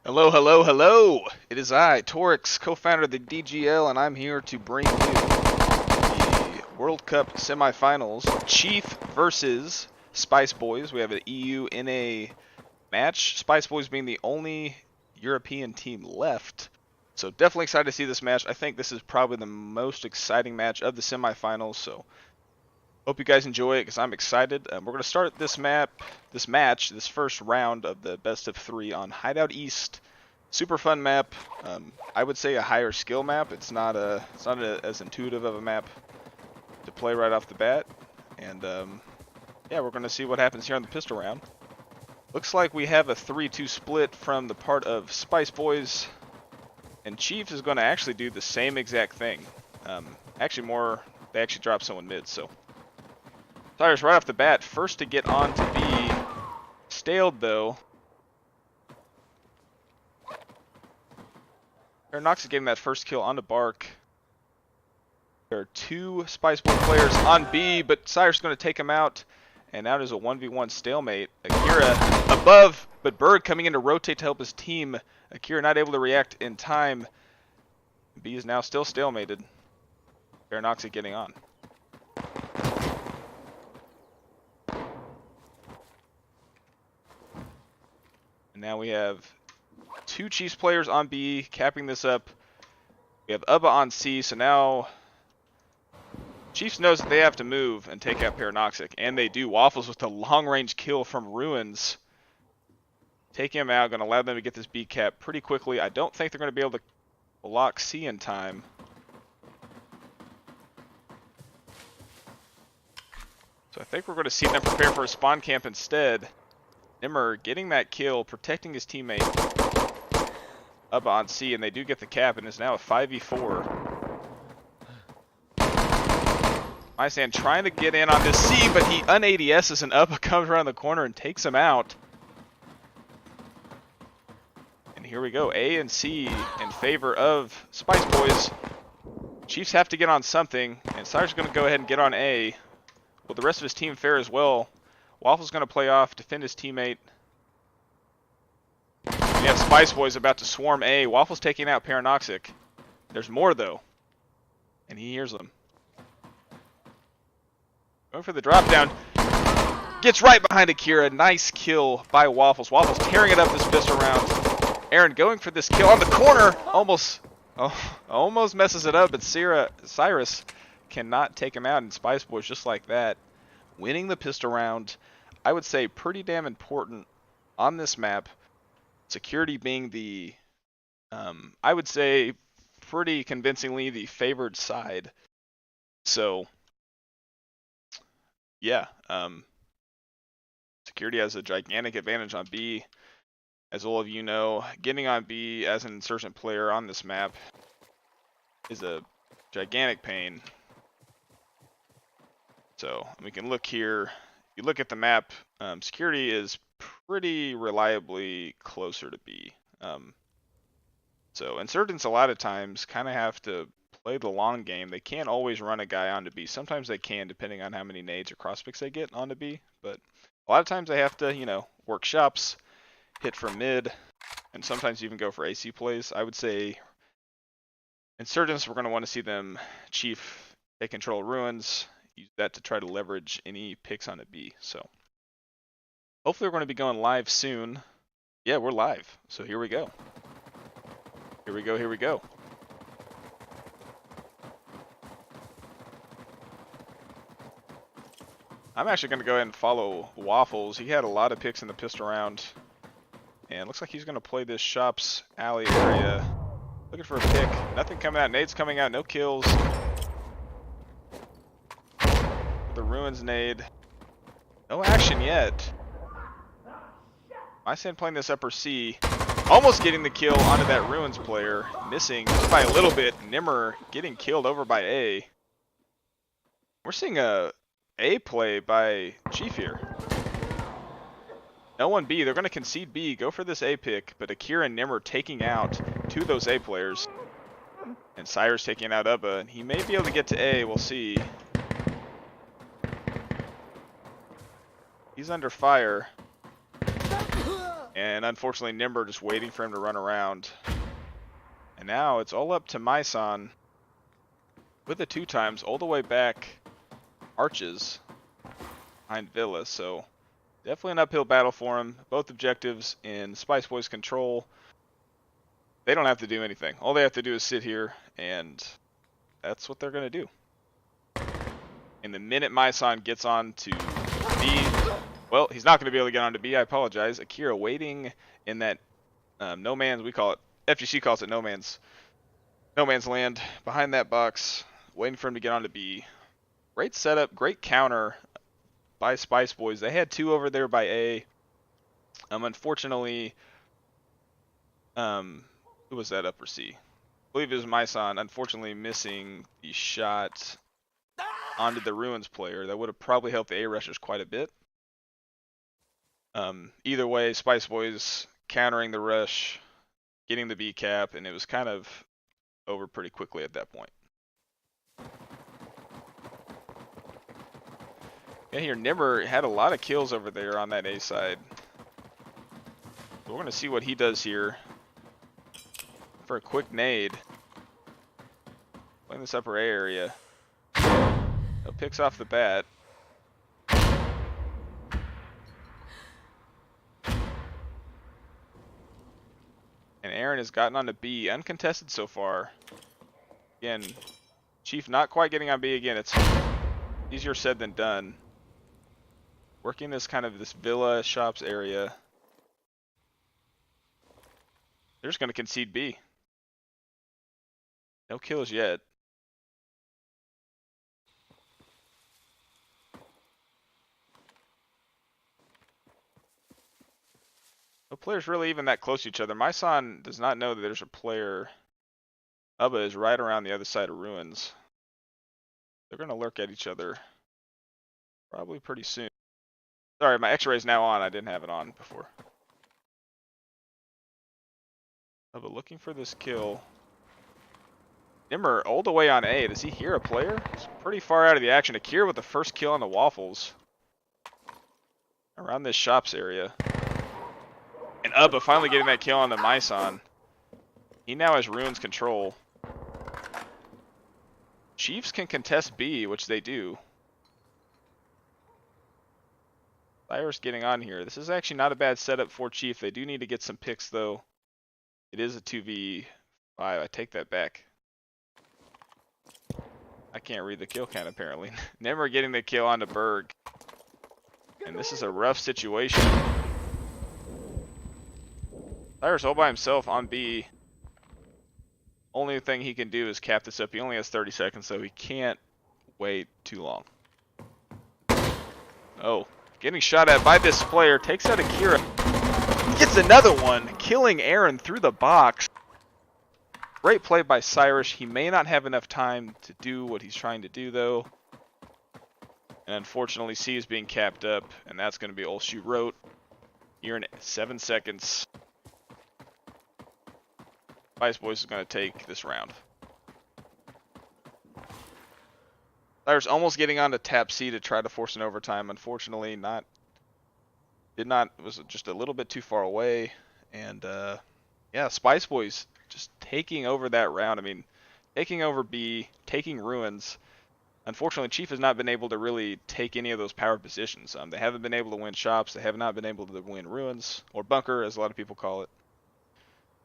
Hello, hello, hello! It is I, Torix, co-founder of the DGL, and I'm here to bring you the World Cup semifinals. Chief versus Spice Boys. We have an EU in a match. Spice Boys being the only European team left. So definitely excited to see this match. I think this is probably the most exciting match of the semifinals. So hope you guys enjoy it because I'm excited. We're going to start this first round of the best of three on Hideout East. Super fun map. I would say a higher skill map. It's not as intuitive of a map to play right off the bat. And yeah, we're going to see what happens here on the pistol round. Looks like we have a 3-2 split from the part of Spice Boys. And Chiefs is going to actually do the same exact thing. They actually dropped someone mid, so. Cyrus right off the bat, first to get on to B. Staled though. Nox is getting that first kill onto Bark. There are two Spice Boy players on B, but Cyrus is going to take him out. And now there's a 1v1 stalemate. Akira above, but Bird coming in to rotate to help his team. Akira not able to react in time. B is now still stalemated. Nox getting on. And now we have two Chiefs players on B, capping this up. We have Ubba on C, so now Chiefs knows that they have to move and take out Paranoxic, and they do. Waffles with a long-range kill from Ruins. Taking him out, going to allow them to get this B cap pretty quickly. I don't think they're going to be able to block C in time. So I think we're going to see them prepare for a spawn camp instead. Nimmer getting that kill, protecting his teammate up on C, and they do get the cap, and it's now a 5v4. Mysan trying to get in on this C, but he un-ADS's and Ubba comes around the corner and takes him out. And here we go, A and C in favor of Spice Boys. Chiefs have to get on something, and Cyrus is going to go ahead and get on A. Will the rest of his team fare as well? Waffle's going to play off, defend his teammate. We have Spice Boys about to swarm A. Waffle's taking out Paranoxic. There's more, though. And he hears them. Going for the drop down. Gets right behind Akira. Nice kill by Waffles. Waffles tearing it up this pistol round. Aaron going for this kill on the corner. Almost messes it up, but Cyrus cannot take him out. And Spice Boys just like that, winning the pistol round. I would say pretty damn important on this map. Security being the, I would say pretty convincingly the favored side. So, yeah, Security has a gigantic advantage on B. As all of you know, getting on B as an insurgent player on this map is a gigantic pain. So, we can look here. You look at the map, Security is pretty reliably closer to B. So insurgents a lot of times kind of have to play the long game. They can't always run a guy onto B. Sometimes they can, depending on how many nades or crossfix they get onto B. But a lot of times they have to, work shops, hit from mid, and sometimes even go for AC plays. I would say insurgents, we're going to want to see them Chief take control of Ruins. Use that to try to leverage any picks on a B. So hopefully we're going to be going live soon. Yeah, we're live. So here we go. Here we go, here we go. I'm actually going to go ahead and follow Waffles. He had a lot of picks in the pistol round. And looks like he's going to play this Shops alley area. Looking for a pick. Nothing coming out. Nades coming out. No kills. The Ruins nade. No action yet. Mysan playing this upper C. Almost getting the kill onto that Ruins player. Missing just by a little bit. Nimmer getting killed over by A. We're seeing a play by Chief here. No one B. They're going to concede B. Go for this A pick. But Akira and Nimmer taking out two of those A players. And Cyrus taking out Ubba. And he may be able to get to A. We'll see. He's under fire. And unfortunately, Nimber just waiting for him to run around. And now it's all up to Myson with the 2x all the way back arches behind Villa. So definitely an uphill battle for him. Both objectives in Spice Boys control. They don't have to do anything. All they have to do is sit here, and that's what they're going to do. And the minute Myson gets on to B, well, he's not going to be able to get on to B. I apologize. Akira waiting in that no man's, we call it, FGC calls it no man's land, behind that box, waiting for him to get on to B. Great setup, great counter by Spice Boys. They had 2 over there by A. Unfortunately, who was that upper C? I believe it was Myson, unfortunately missing the shot onto the Ruins player. That would have probably helped the A rushers quite a bit. Either way, Spice Boys countering the rush, getting the B cap, and it was kind of over pretty quickly at that point. Yeah, here Nimmer had a lot of kills over there on that A side. So we're going to see what he does here for a quick nade. Playing this upper A area. No picks off the bat. And Aaron has gotten on to B, uncontested so far. Again, Chief not quite getting on B again. It's easier said than done. Working this kind of this Villa Shops area. They're just going to concede B. No kills yet. No players really even that close to each other. Myson does not know that there's a player. Ubba is right around the other side of Ruins. They're going to lurk at each other probably pretty soon. Sorry, my X-ray is now on. I didn't have it on before. Ubba looking for this kill. Nimmer all the way on A. Does he hear a player? He's pretty far out of the action. Akira with the first kill on the Waffles. Around this shops area. And Ubba finally getting that kill on the Myson. He now has Ruins control. Chiefs can contest B, which they do. Cyrus getting on here. This is actually not a bad setup for Chief. They do need to get some picks, though. It is a 2v5. I take that back. I can't read the kill count, apparently. Nimmer getting the kill onto Berg. And this is a rough situation. Cyrus all by himself on B. Only thing he can do is cap this up. He only has 30 seconds, so he can't wait too long. Oh, getting shot at by this player. Takes out Akira. Gets another one, killing Aaron through the box. Great play by Cyrus. He may not have enough time to do what he's trying to do, though. And unfortunately, C is being capped up, and that's going to be all she wrote. Here in 7 seconds. Spice Boys is going to take this round. Cyrus almost getting on to tap C to try to force an overtime. Unfortunately, was just a little bit too far away. And yeah, Spice Boys just taking over that round. I mean, taking over B, taking Ruins. Unfortunately, Chief has not been able to really take any of those power positions. They haven't been able to win shops. They have not been able to win Ruins, or bunker, as a lot of people call it.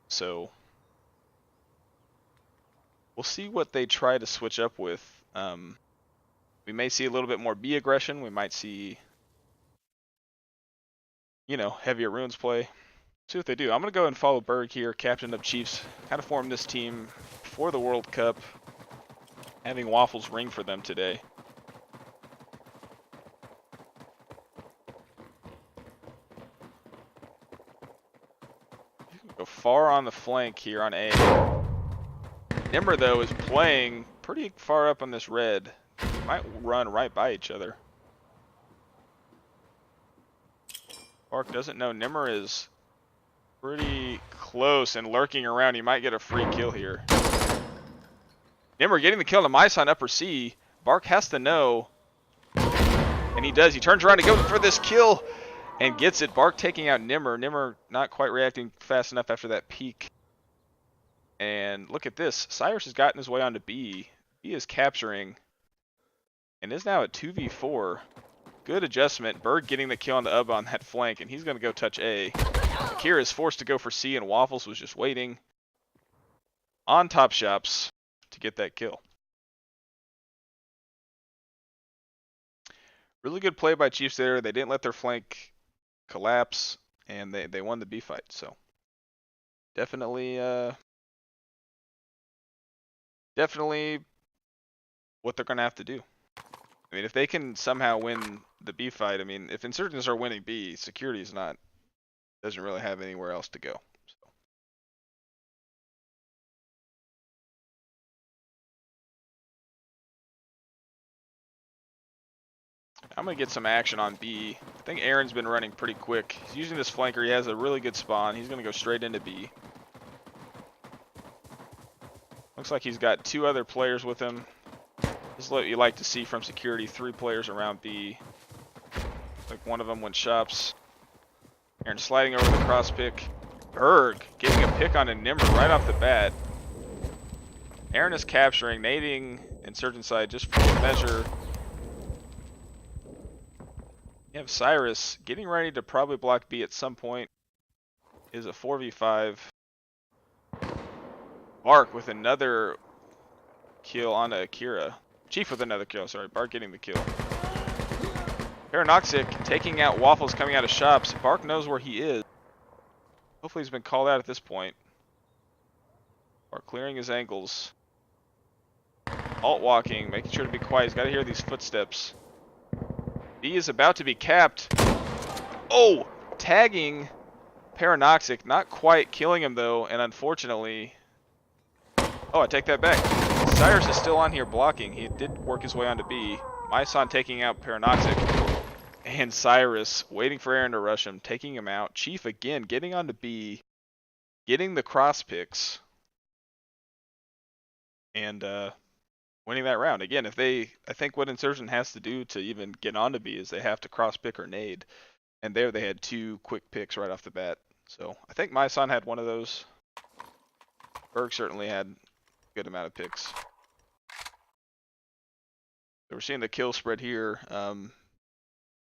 So we'll see what they try to switch up with. We may see a little bit more B aggression. We might see, heavier Ruins play. See what they do. I'm going to go and follow Berg here, captain of Chiefs. Kind of form this team for the World Cup. Having Waffles ring for them today. Go far on the flank here on A. Nimmer, though, is playing pretty far up on this red. They might run right by each other. Bark doesn't know. Nimmer is pretty close and lurking around. He might get a free kill here. Nimmer getting the kill to Myson upper C. Bark has to know. And he does. He turns around to go for this kill. and gets it. Bark taking out Nimmer. Nimmer not quite reacting fast enough after that peek. And look at this. Cyrus has gotten his way onto B. He is capturing and is now at 2v4. Good adjustment. Berg getting the kill on the Ub on that flank, and he's going to go touch A. Akira is forced to go for C, and Waffles was just waiting on top shops to get that kill. Really good play by Chiefs there. They didn't let their flank collapse, and they won the B fight. So definitely what they're going to have to do. I mean, if they can somehow win the B fight, I mean, if Insurgents are winning B, Security is not, doesn't really have anywhere else to go. So. I'm going to get some action on B. I think Aaron's been running pretty quick. He's using this flanker. He has a really good spawn. He's going to go straight into B. Looks like he's got 2 other players with him. This is what you like to see from Security. 3 players around B. Like one of them went shops. Aaron sliding over the cross pick. Berg getting a pick on a Nimmer right off the bat. Aaron is capturing, nading Insurgent side just for the measure. You have Cyrus getting ready to probably block B at some point. Is a 4v5. Bark with another kill on Akira. Chief with another kill, sorry. Bark getting the kill. Paranoxic taking out Waffles coming out of shops. Bark knows where he is. Hopefully he's been called out at this point. Bark clearing his angles. Alt walking, making sure to be quiet. He's got to hear these footsteps. B is about to be capped. Oh! Tagging Paranoxic. Not quite killing him though, and unfortunately... Oh, I take that back. Cyrus is still on here blocking. He did work his way onto B. Myson taking out Paranoxic. And Cyrus waiting for Aaron to rush him, taking him out. Chief again getting onto B. Getting the cross picks. And winning that round. Again, I think what Insurgent has to do to even get onto B is they have to cross pick or nade. And there they had 2 quick picks right off the bat. So I think Myson had one of those. Berg certainly had a good amount of picks. So we're seeing the kill spread here.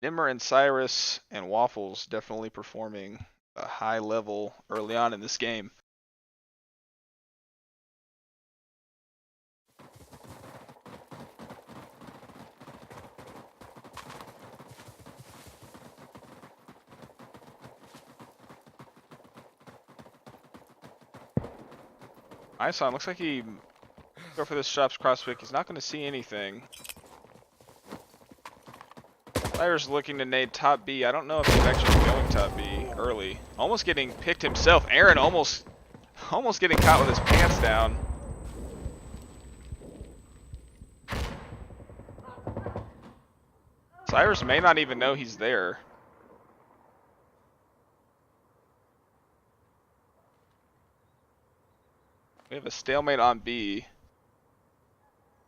Nimmer and Cyrus and Waffles definitely performing a high level early on in this game. Ison looks like he go for this shops cross pick. He's not going to see anything. Cyrus looking to nade top B. I don't know if he's actually going top B early. Almost getting picked himself. Aaron almost getting caught with his pants down. Cyrus may not even know he's there. We have a stalemate on B.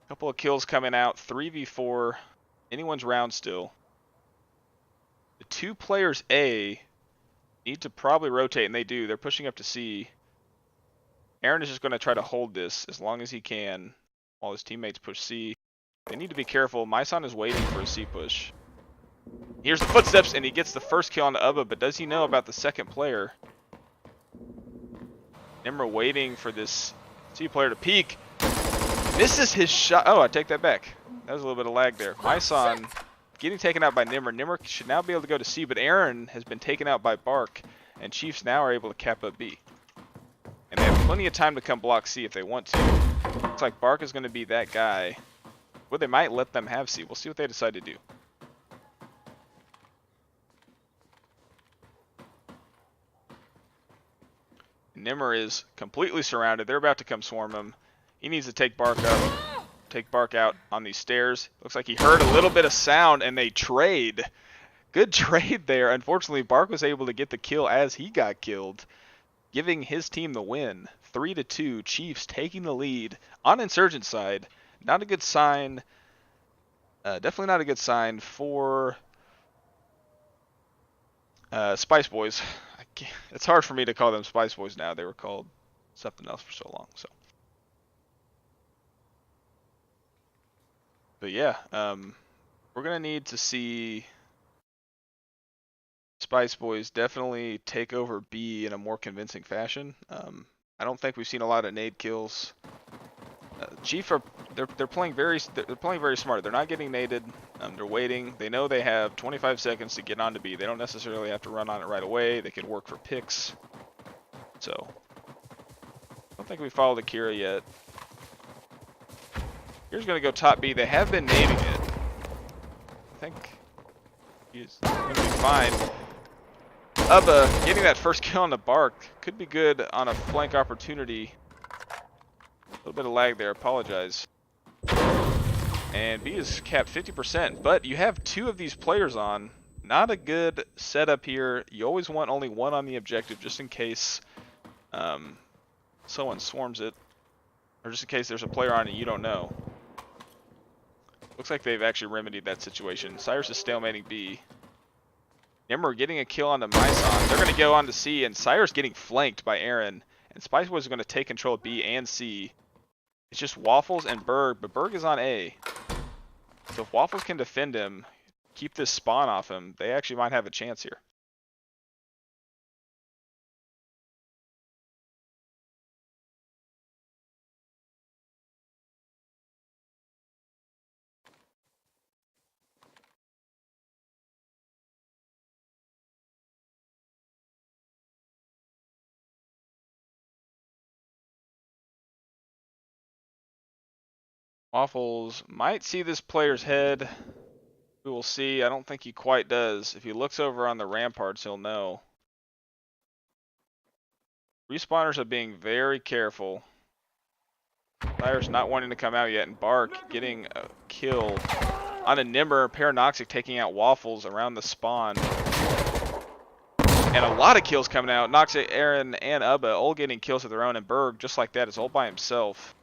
Couple of kills coming out. 3v4. Anyone's round still. The 2 players A need to probably rotate, and they do. They're pushing up to C. Aaron is just going to try to hold this as long as he can while his teammates push C. They need to be careful. Myson is waiting for a C push. Here's the footsteps, and he gets the first kill on the Ubba, but does he know about the second player? Nimmer waiting for this C player to peek. Misses his shot. Oh, I take that back. That was a little bit of lag there. Myson getting taken out by Nimmer. Nimmer should now be able to go to C, but Aaron has been taken out by Bark, and Chiefs now are able to cap up B. And they have plenty of time to come block C if they want to. Looks like Bark is going to be that guy. Well, they might let them have C. We'll see what they decide to do. Nimmer is completely surrounded. They're about to come swarm him. He needs to take Bark out on these stairs. Looks like he heard a little bit of sound, and they trade. Good trade there. Unfortunately, Bark was able to get the kill as he got killed, giving his team the win. 3-2, Chiefs taking the lead on Insurgent side. Not a good sign. Definitely not a good sign for Spice Boys. It's hard for me to call them Spice Boys now. They were called something else for so long. So, but yeah, we're gonna need to see Spice Boys definitely take over B in a more convincing fashion. I don't think we've seen a lot of nade kills. Chief are they're playing very smart. They're not getting naded. They're waiting. They know they have 25 seconds to get onto B. They don't necessarily have to run on it right away. They can work for picks. So I don't think we followed Akira yet. Here's gonna go top B. They have been nading it. I think he's gonna be fine. Ubba getting that first kill on the Bark could be good on a flank opportunity. A little bit of lag there, apologize. And B is capped 50%, but you have two of these players on. Not a good setup here. You always want only one on the objective just in case someone swarms it. Or just in case there's a player on it you don't know. Looks like they've actually remedied that situation. Cyrus is stalemating B. Nimmer getting a kill on the Myson. They're going to go on to C, and Cyrus getting flanked by Aaron. And Spice Boys are going to take control of B and C. It's just Waffles and Berg, but Berg is on A. So if Waffles can defend him, keep this spawn off him, they actually might have a chance here. Waffles might see this player's head. We will see. I don't think he quite does. If he looks over on the ramparts, he'll know. Respawners are being very careful. Cyrus not wanting to come out yet, and Bark getting a kill on a Nimmer. Paranoxic taking out Waffles around the spawn. And a lot of kills coming out. Noxic, Aaron, and Ubba all getting kills of their own, and Berg, just like that, is all by himself.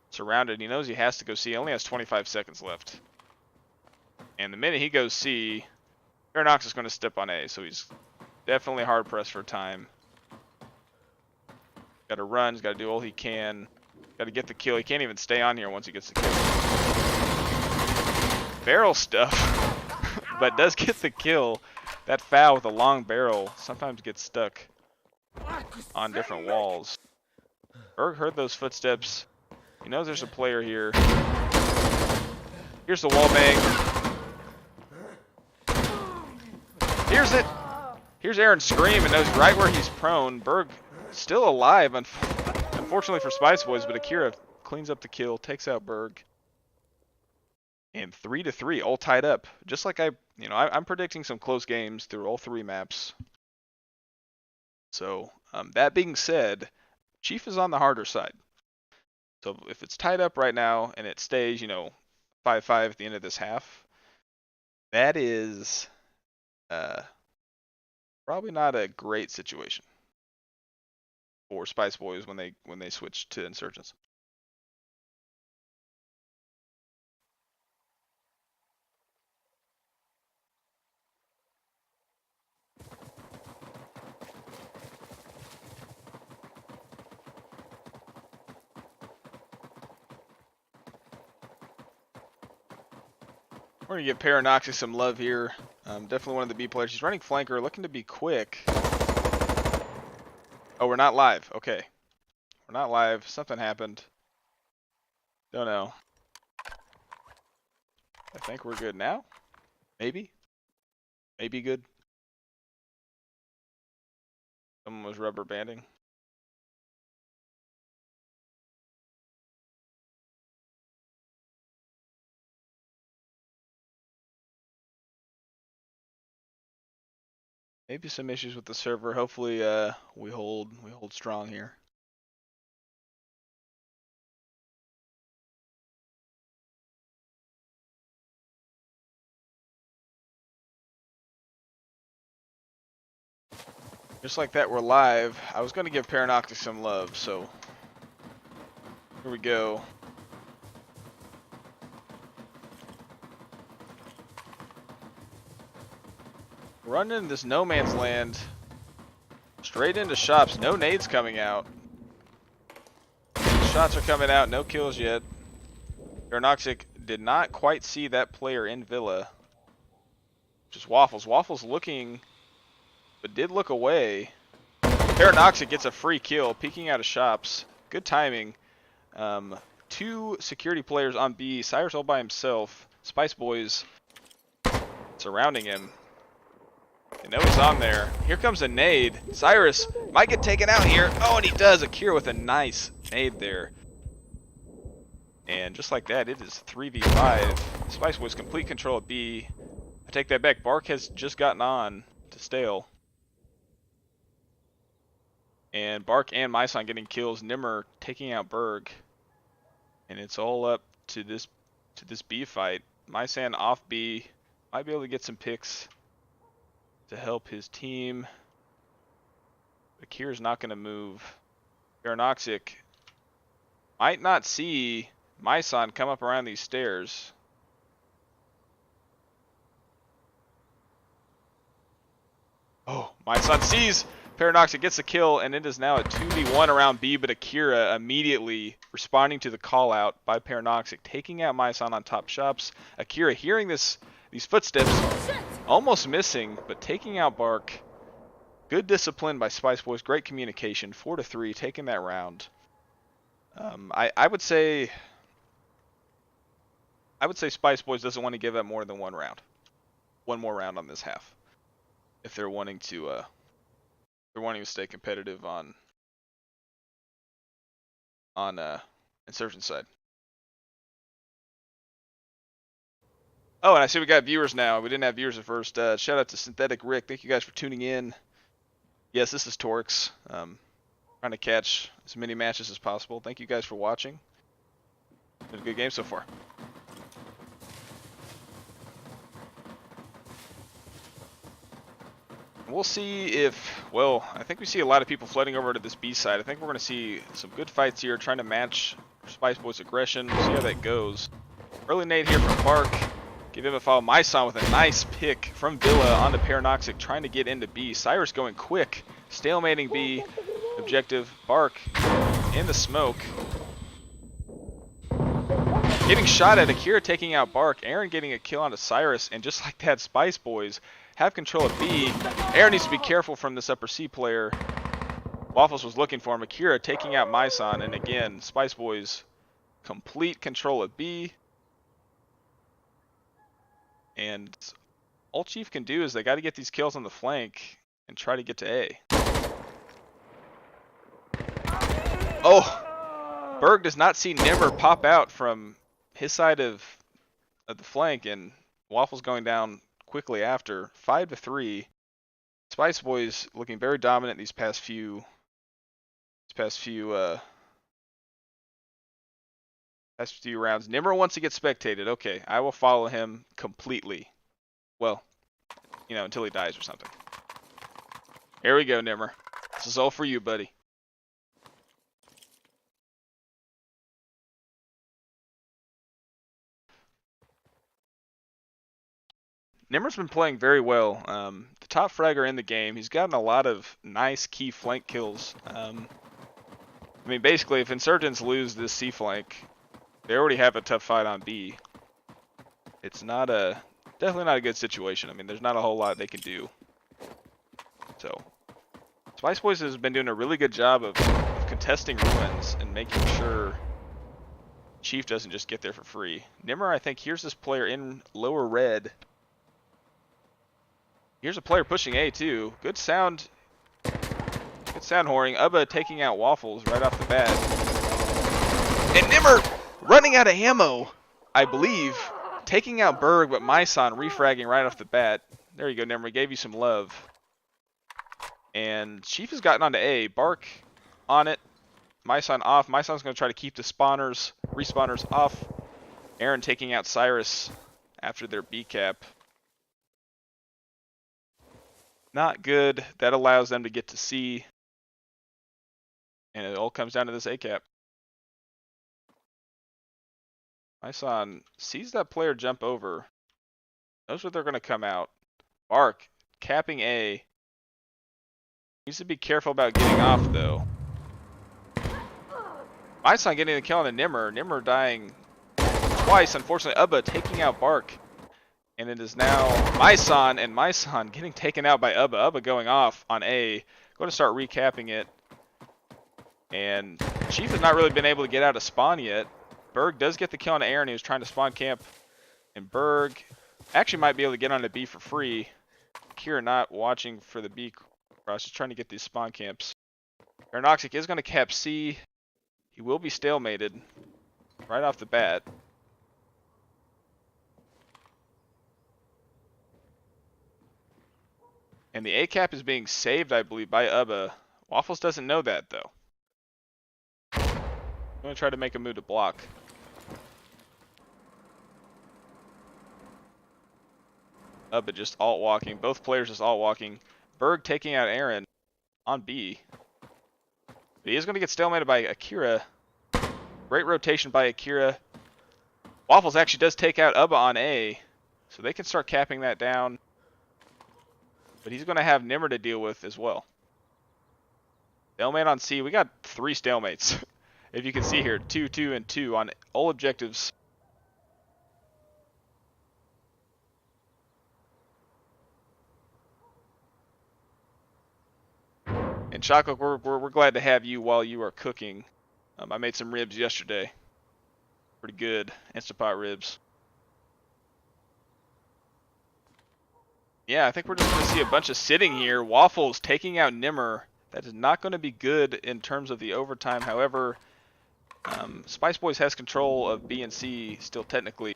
Surrounded. He knows he has to go C. He only has 25 seconds left. And the minute he goes C, Paranox is going to step on A, so he's definitely hard pressed for time. Got to run. He's got to do all he can. Got to get the kill. He can't even stay on here once he gets the kill. Barrel stuff, but does get the kill. That foul with a long barrel sometimes gets stuck on different walls. Berg heard those footsteps. He knows there's a player here. Here's the wall bang. Here's it. Here's Aaron scream and knows right where he's prone. Berg still alive, unfortunately for Spice Boys, but Akira cleans up the kill, takes out Berg. And 3-3, all tied up. Just like I'm predicting some close games through all three maps. So that being said, Chief is on the harder side. So if it's tied up right now and it stays, 5-5 at the end of this half, that is probably not a great situation for Spice Boys when they switch to Insurgents. We're going to give Paranoxy some love here. Definitely one of the B players. He's running flanker, looking to be quick. Oh, we're not live. Okay. We're not live. Something happened. Don't know. I think we're good now. Maybe. Maybe good. Someone was rubber banding. Maybe some issues with the server. Hopefully, we hold strong here. Just like that, we're live. I was going to give Paranoxic some love, so here we go. Running into this no man's land. Straight into shops. No nades coming out. Shots are coming out. No kills yet. Aeronoxic did not quite see that player in Villa. Just Waffles. Waffles looking, but did look away. Aeronoxic gets a free kill, peeking out of shops. Good timing. Two security players on B. Cyrus all by himself. Spice Boys surrounding him. They know he's on there. Here comes a nade. Cyrus might get taken out here. Oh, and he does. Akira with a nice nade there. And just like that, it is 3v5. Spice Boys complete control of B. I take that back. Bark has just gotten on to Stale. And Bark and Myson getting kills. Nimmer taking out Berg. And it's all up to this B fight. Mysan off B. Might be able to get some picks to help his team. Akira's not going to move. Aeronoxic might not see Myson come up around these stairs. Oh, Myson sees Paradoxic, gets the kill, and it is now a 2v1 around B, but Akira immediately responding to the call out by Paradoxic, taking out Myson on top shops. Akira hearing these footsteps, almost missing, but taking out Bark. Good discipline by Spice Boys, great communication, 4-3, taking that round. I would say Spice Boys doesn't want to give up more than one round. One more round on this half. If they're wanting to stay competitive on Insurgent side. Oh, and I see we got viewers now. We didn't have viewers at first. Shout out to Synthetic Rick. Thank you guys for tuning in. Yes, this is Torx. Trying to catch as many matches as possible. Thank you guys for watching. It's been a good game so far. We'll see if, well, I think we see a lot of people flooding over to this B side. I think we're going to see some good fights here, trying to match Spice Boys' aggression. We'll see how that goes. Early nade here from Bark. Give him a follow. Myson with a nice pick from Villa onto Paranoxic, trying to get into B. Cyrus going quick, stalemating B. Objective, Bark in the smoke. Getting shot at, Akira taking out Bark. Aaron getting a kill onto Cyrus, and just like that, Spice Boys have control of B. Aaron needs to be careful from this upper C player. Waffles was looking for him. Akira taking out Myson, and again, Spice Boys complete control of B. And all Chief can do is they got to get these kills on the flank and try to get to A. Oh! Berg does not see Nimmer pop out from his side of the flank, and Waffles going down quickly after. 5-3. Spice Boys looking very dominant these past few rounds. Nimmer wants to get spectated. Okay, I will follow him completely. Well, you know, until he dies or something. Here we go, Nimmer. This is all for you, buddy. Nimmer's been playing very well. The top fragger in the game. He's gotten a lot of nice key flank kills. I mean, basically, if Insurgents lose this C flank, they already have a tough fight on B. It's definitely not a good situation. I mean, there's not a whole lot they can do. So, Spice Boys has been doing a really good job of contesting ruins and making sure Chief doesn't just get there for free. Nimmer, I think, here's this player in lower red. Here's a player pushing A too. Good sound whoring. Ubba taking out Waffles right off the bat. And Nimmer running out of ammo, I believe. Taking out Berg, but Myson refragging right off the bat. There you go, Nimmer. Gave you some love. And Chief has gotten onto A. Bark on it. Myson off. Myson's going to try to keep the respawners off. Aaron taking out Cyrus after their B cap. Not good. That allows them to get to C. And it all comes down to this A cap. Myson sees that player jump over. Knows where they're going to come out. Bark capping A. Needs to be careful about getting off, though. Bois getting the kill on a Nimmer. Nimmer dying twice, unfortunately. Ubba taking out Bark. And it is now Myson, and Myson getting taken out by Ubba. Ubba going off on A. Going to start recapping it. And Chief has not really been able to get out of spawn yet. Berg does get the kill on Aaron. He was trying to spawn camp. And Berg actually might be able to get on a B for free. Kira not watching for the B cross, just trying to get these spawn camps. Aeronoxic is going to cap C. He will be stalemated right off the bat. And the A cap is being saved, I believe, by Ubba. Waffles doesn't know that, though. I'm going to try to make a move to block. Ubba just alt-walking. Both players just alt-walking. Berg taking out Aaron on B. But he is going to get stalemated by Akira. Great rotation by Akira. Waffles actually does take out Ubba on A. So they can start capping that down. But he's going to have Nimmer to deal with as well. Stalemate on C. We got 3 stalemates. If you can see here, 2, 2, and 2 on all objectives. And Chocolate, we're glad to have you while you are cooking. I made some ribs yesterday. Pretty good. Instapot ribs. Yeah, I think we're just going to see a bunch of sitting here. Waffles taking out Nimmer. That is not going to be good in terms of the overtime. However, Spice Boys has control of B and C still technically.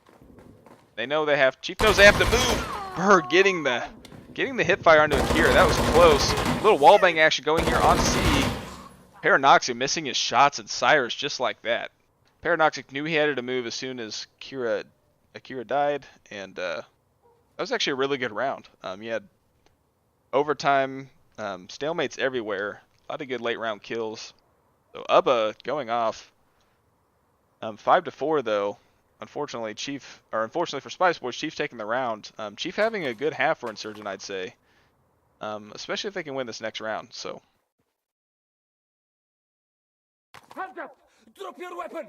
They know they have. Chief knows they have to move. Berg getting the hip fire onto Akira. That was close. Little wallbang action going here on C. Paranoxic missing his shots and Cyrus just like that. Paranoxic knew he had to move as soon as Akira died, and that was actually a really good round. He had overtime, stalemates everywhere, a lot of good late round kills. So Ubba going off. 5-4 though. Unfortunately for Spice Boys, Chief's taking the round. Chief having a good half for Insurgent, I'd say. Especially if they can win this next round. So. Hands up! Drop your weapon!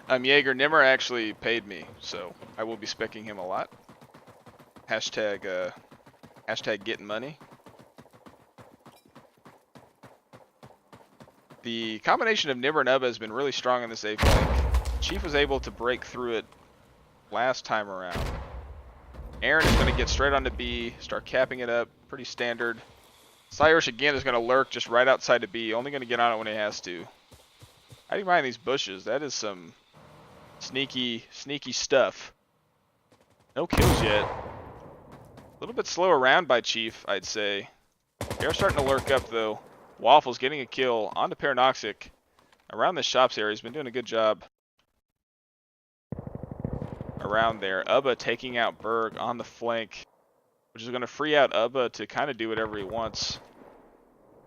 Jaeger Nimmer actually paid me, so I will be specking him a lot. Hashtag getting money. The combination of Nimmer and Ubba has been really strong in this A flank. Chief was able to break through it last time around. Aaron is going to get straight onto B, start capping it up, pretty standard. Cyrus again is going to lurk just right outside of B, only going to get on it when he has to. Hiding behind these bushes, that is some sneaky stuff. No kills yet. A little bit slow around by Chief, I'd say. They're starting to lurk up though. Waffles getting a kill onto Paranoxic. Around the shops area, he's been doing a good job. Around there. Ubba taking out Berg on the flank, which is going to free out Ubba to kind of do whatever he wants.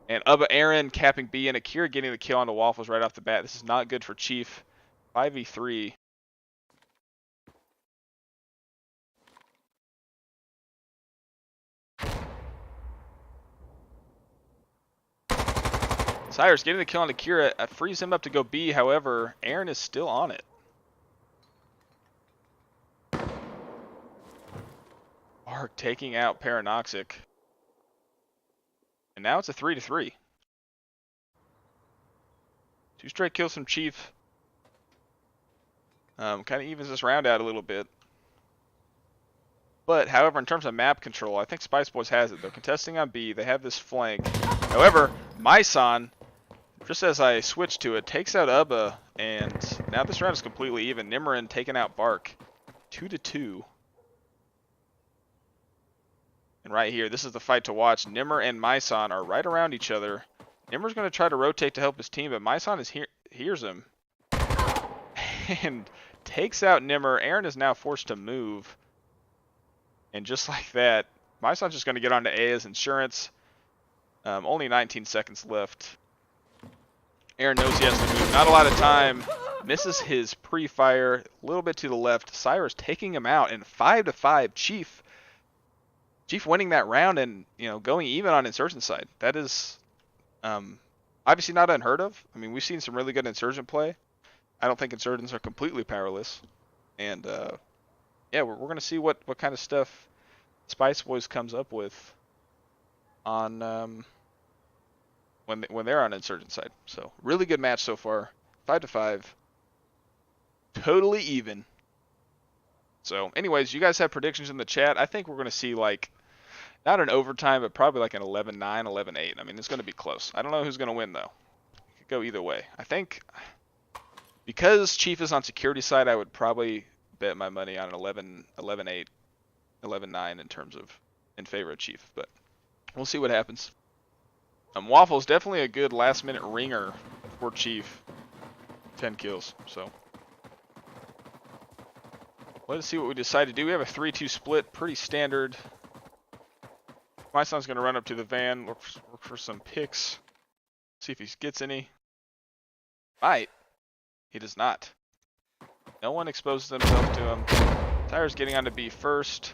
And Ubba Aaron capping B and Akira getting the kill onto Waffles right off the bat. This is not good for Chief. 5v3. Cyrus getting the kill on Akira. Frees him up to go B. However, Aaron is still on it. Bark taking out Paranoxic. And now it's a 3-3. 2 straight kills from Chief. Kind of evens this round out a little bit. But, however, in terms of map control, I think Spice Boys has it. They're contesting on B. They have this flank. However, Myson, just as I switch to it, takes out Ubba. And now this round is completely even. Nimmerin taking out Bark. 2-2. And right here, this is the fight to watch. Nimmer and Myson are right around each other. Nimmer's going to try to rotate to help his team, but Myson hears him. And takes out Nimmer. Aaron is now forced to move. And just like that, Myson's just going to get onto A as insurance. Only 19 seconds left. Aaron knows he has to move. Not a lot of time. Misses his pre-fire, a little bit to the left. Cyrus taking him out, and 5-5. Chief winning that round, and going even on Insurgent side. That is obviously not unheard of. I mean, we've seen some really good Insurgent play. I don't think Insurgents are completely powerless, and yeah, we're gonna see what kind of stuff Spice Boys comes up with on when they're on Insurgent side. So really good match so far. 5-5. Totally even. So anyways, you guys have predictions in the chat. I think we're going to see like, not an overtime, but probably like an 11-9, 11-8. I mean, it's going to be close. I don't know who's going to win though. It could go either way. I think because Chief is on security side, I would probably bet my money on an 11-8, 11-9 in favor of Chief, but we'll see what happens. Waffle's definitely a good last minute ringer for Chief. 10 kills, so let's see what we decide to do. We have a 3-2 split, pretty standard. My son's going to run up to the van, look for some picks, see if he gets any. Might. He does not. No one exposes themselves to him. Tyre's getting on to B first.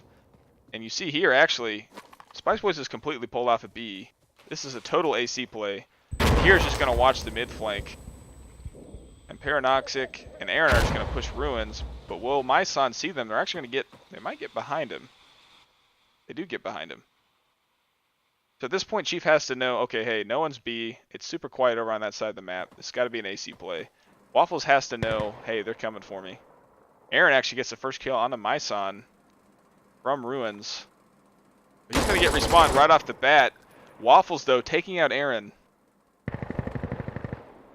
And you see here, actually, Spice Boys is completely pulled off a B. This is a total AC play. Here's just going to watch the mid flank. And Paranoxic and Aaron are just going to push Ruins. But will my son see them? They're actually going to they might get behind him. They do get behind him. So at this point, Chief has to know, okay, hey, no one's B. It's super quiet over on that side of the map. It's got to be an AC play. Waffles has to know, hey, they're coming for me. Aaron actually gets the first kill on the Myson from Ruins. But he's going to get respawned right off the bat. Waffles, though, taking out Aaron.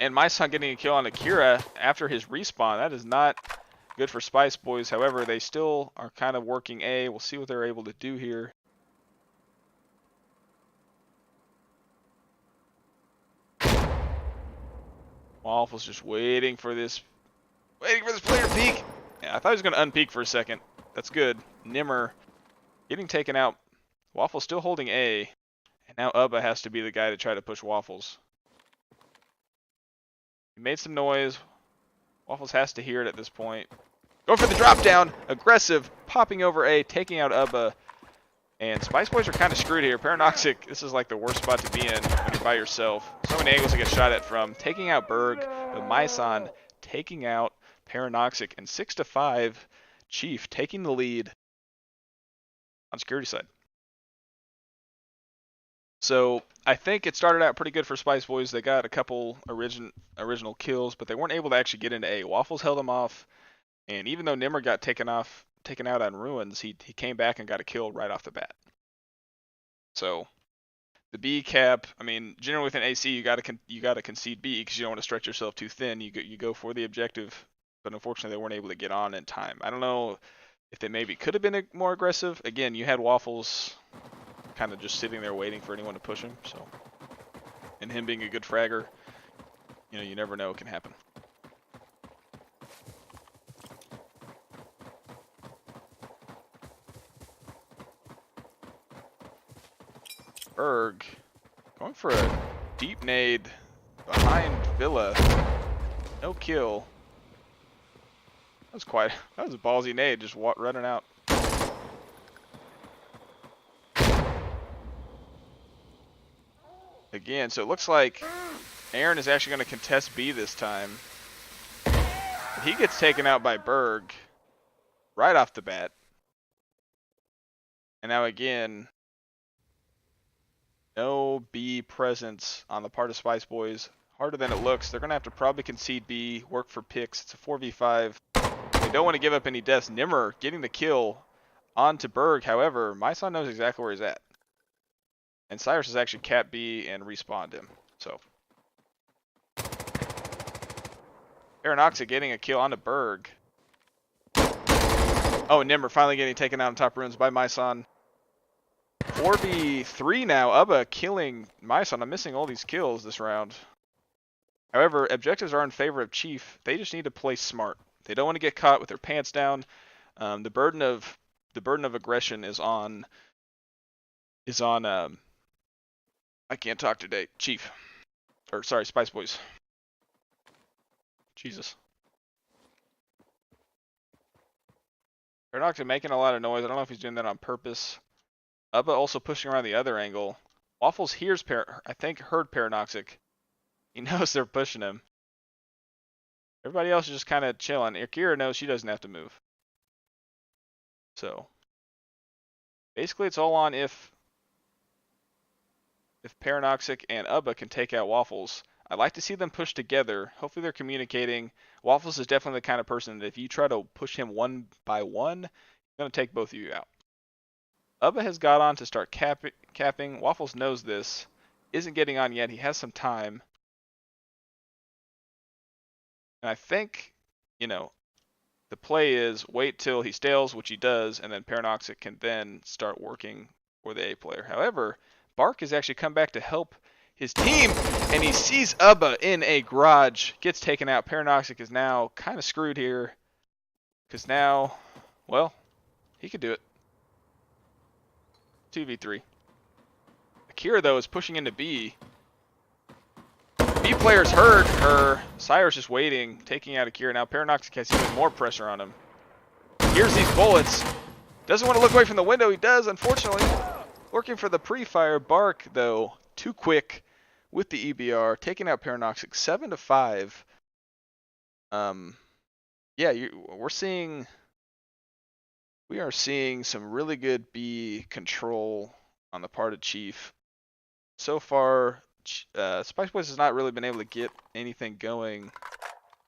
And Myson getting a kill on Akira after his respawn. That is not good for Spice Boys. However, they still are kind of working A. We'll see what they're able to do here. Waffles just waiting for this player to peek. Yeah, I thought he was going to unpeek for a second. That's good. Nimmer getting taken out. Waffles still holding A. And now Ubba has to be the guy to try to push Waffles. He made some noise. Waffles has to hear it at this point. Go for the drop down. Aggressive. Popping over A. Taking out Ubba. And Spice Boys are kind of screwed here. Paranoxic, this is like the worst spot to be in when you're by yourself. So many angles to get shot at from. Taking out Berg. But Myson taking out Paranoxic. And 6-5. Chief taking the lead on security side. So I think it started out pretty good for Spice Boys. They got a couple original kills, but they weren't able to actually get into A. Waffles held them off, and even though Nimmer got taken out on Ruins, he came back and got a kill right off the bat. So the B cap, I mean, generally with an AC, you gotta concede B because you don't want to stretch yourself too thin. You go for the objective, but unfortunately they weren't able to get on in time. I don't know if they maybe could have been more aggressive. Again, you had Waffles kind of just sitting there waiting for anyone to push him, so, and him being a good fragger, you never know what can happen. Berg going for a deep nade behind Villa. No kill. That was a ballsy nade, just running out. Again, so it looks like Aaron is actually going to contest B this time. But he gets taken out by Berg right off the bat. And now again, no B presence on the part of Spice Boys. Harder than it looks. They're going to have to probably concede B, work for picks. It's a 4v5. They don't want to give up any deaths. Nimmer getting the kill onto Berg. However, my son knows exactly where he's at. And Cyrus has actually capped B and respawned him. So Paranoxic getting a kill onto Berg. Oh, Nimmer finally getting taken out on top runes by Myson. 4v3 now. Ubba killing Myson. I'm missing all these kills this round. However, objectives are in favor of Chief. They just need to play smart. They don't want to get caught with their pants down. The burden of aggression is on I can't talk today. Chief. Or sorry, Spice Boys. Jesus. Paradoxic making a lot of noise. I don't know if he's doing that on purpose. Ubba also pushing around the other angle. Waffles hears I think heard Paranoxic. He knows they're pushing him. Everybody else is just kind of chilling. Akira knows she doesn't have to move. So basically it's all on if Paranoxic and Ubba can take out Waffles. I'd like to see them push together. Hopefully they're communicating. Waffles is definitely the kind of person that if you try to push him one by one, he's going to take both of you out. Ubba has got on to start capping. Waffles knows this. Isn't getting on yet. He has some time. And I think, you know, the play is wait till he stales, which he does, and then Paranoxic can then start working for the A player. However, Bark has actually come back to help his team, and he sees Ubba in a garage, gets taken out. Paranoxic is now kind of screwed here, because now, well, he could do it. 2v3. Akira, though, is pushing into B. B player's hurt her. Cyrus just waiting, taking out Akira. Now Paranoxic has even more pressure on him. Here's these bullets. Doesn't want to look away from the window. He does, unfortunately. Looking for the pre-fire. Bark, though, too quick with the EBR, taking out Paranoxic 7-5. Yeah, we are seeing some really good B control on the part of Chief. So far, Spice Boys has not really been able to get anything going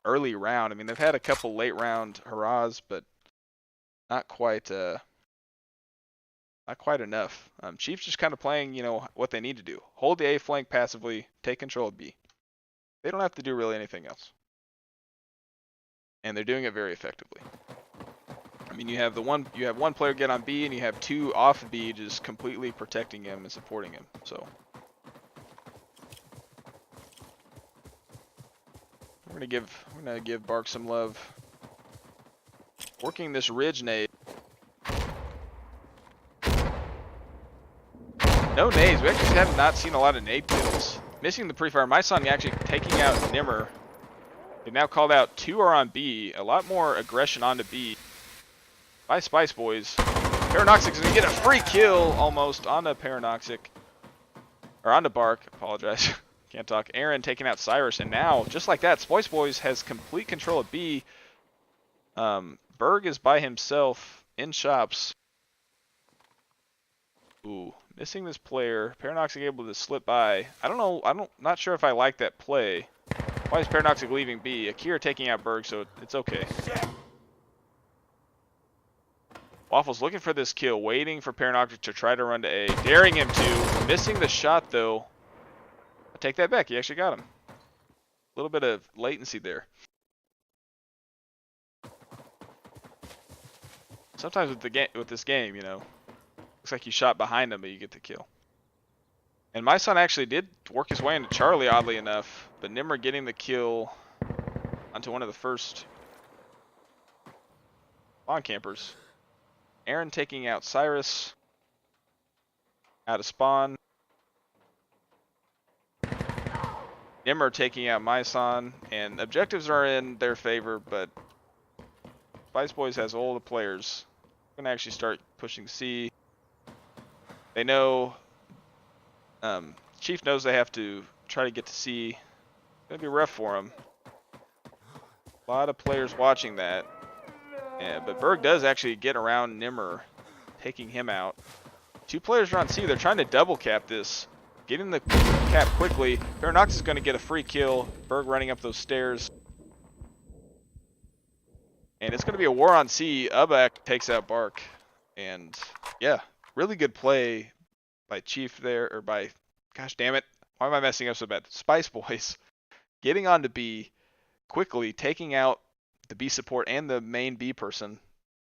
early round. I mean, they've had a couple late round hurrahs, but not quite enough. Chief's just kind of playing, you know, what they need to do. Hold the A flank passively, take control of B. They don't have to do really anything else. And they're doing it very effectively. I mean, you have one player get on B, and you have two off B just completely protecting him and supporting him. So we're gonna give Bark some love. Working this ridge nade. No nades. We actually have not seen a lot of nade kills. Missing the pre-fire. My son actually taking out Nimmer. They've now called out 2 are on B. A lot more aggression onto B by Spice Boys. Paranoxic is going to get a free kill almost onto Paranoxic. Or onto Bark. Apologize. Can't talk. Aaron taking out Cyrus. And now, just like that, Spice Boys has complete control of B. Berg is by himself in shops. Ooh, missing this player. Paranoxic able to slip by. I don't know. Not sure if I like that play. Why is Paranoxic leaving B? Akira taking out Berg, so it's okay. Waffles looking for this kill, waiting for Paranoxic to try to run to A. Daring him to. Missing the shot, though. I take that back. He actually got him. A little bit of latency there. Sometimes with this game, you know, looks like you shot behind him, but you get the kill. And my son actually did work his way into Charlie, oddly enough. But Nimmer getting the kill onto one of the first spawn campers. Aaron taking out Cyrus. Out of spawn. Nimmer taking out my son. And objectives are in their favor, but Spice Boys has all the players. Going to actually start pushing C. They know, Chief knows they have to try to get to C. It's going to be rough for him. A lot of players watching that. Yeah, but Berg does actually get around Nimmer, taking him out. 2 players are on C. They're trying to double cap this. Getting the cap quickly. Paranox is going to get a free kill. Berg running up those stairs. And it's going to be a war on C. Ubak takes out Bark. And yeah, really good play by Chief there, or by, gosh damn it, why am I messing up so bad? Spice Boys getting onto B quickly, taking out the B support and the main B person.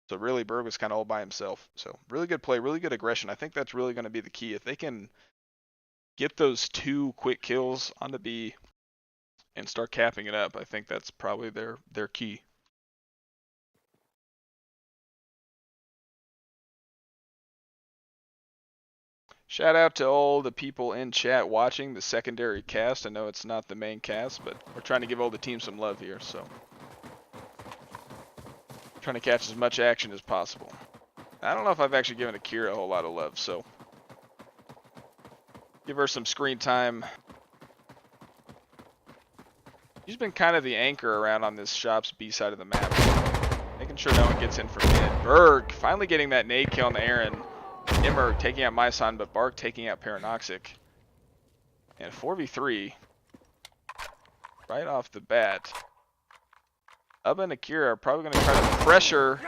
So really, Berg was kind of all by himself. So really good play, really good aggression. I think that's really going to be the key. If they can get those 2 quick kills onto B and start capping it up, I think that's probably their key. Shout out to all the people in chat watching the secondary cast. I know it's not the main cast, but we're trying to give all the teams some love here, so. Trying to catch as much action as possible. I don't know if I've actually given Akira a whole lot of love, so give her some screen time. She's been kind of the anchor around on this shop's B side of the map. Making sure no one gets in from mid. Berg finally getting that nade kill on the Aaron. Nimmer taking out Myson, but Bark taking out Paranoxic. And 4v3 right off the bat. Ubba and Akira are probably going to try to pressure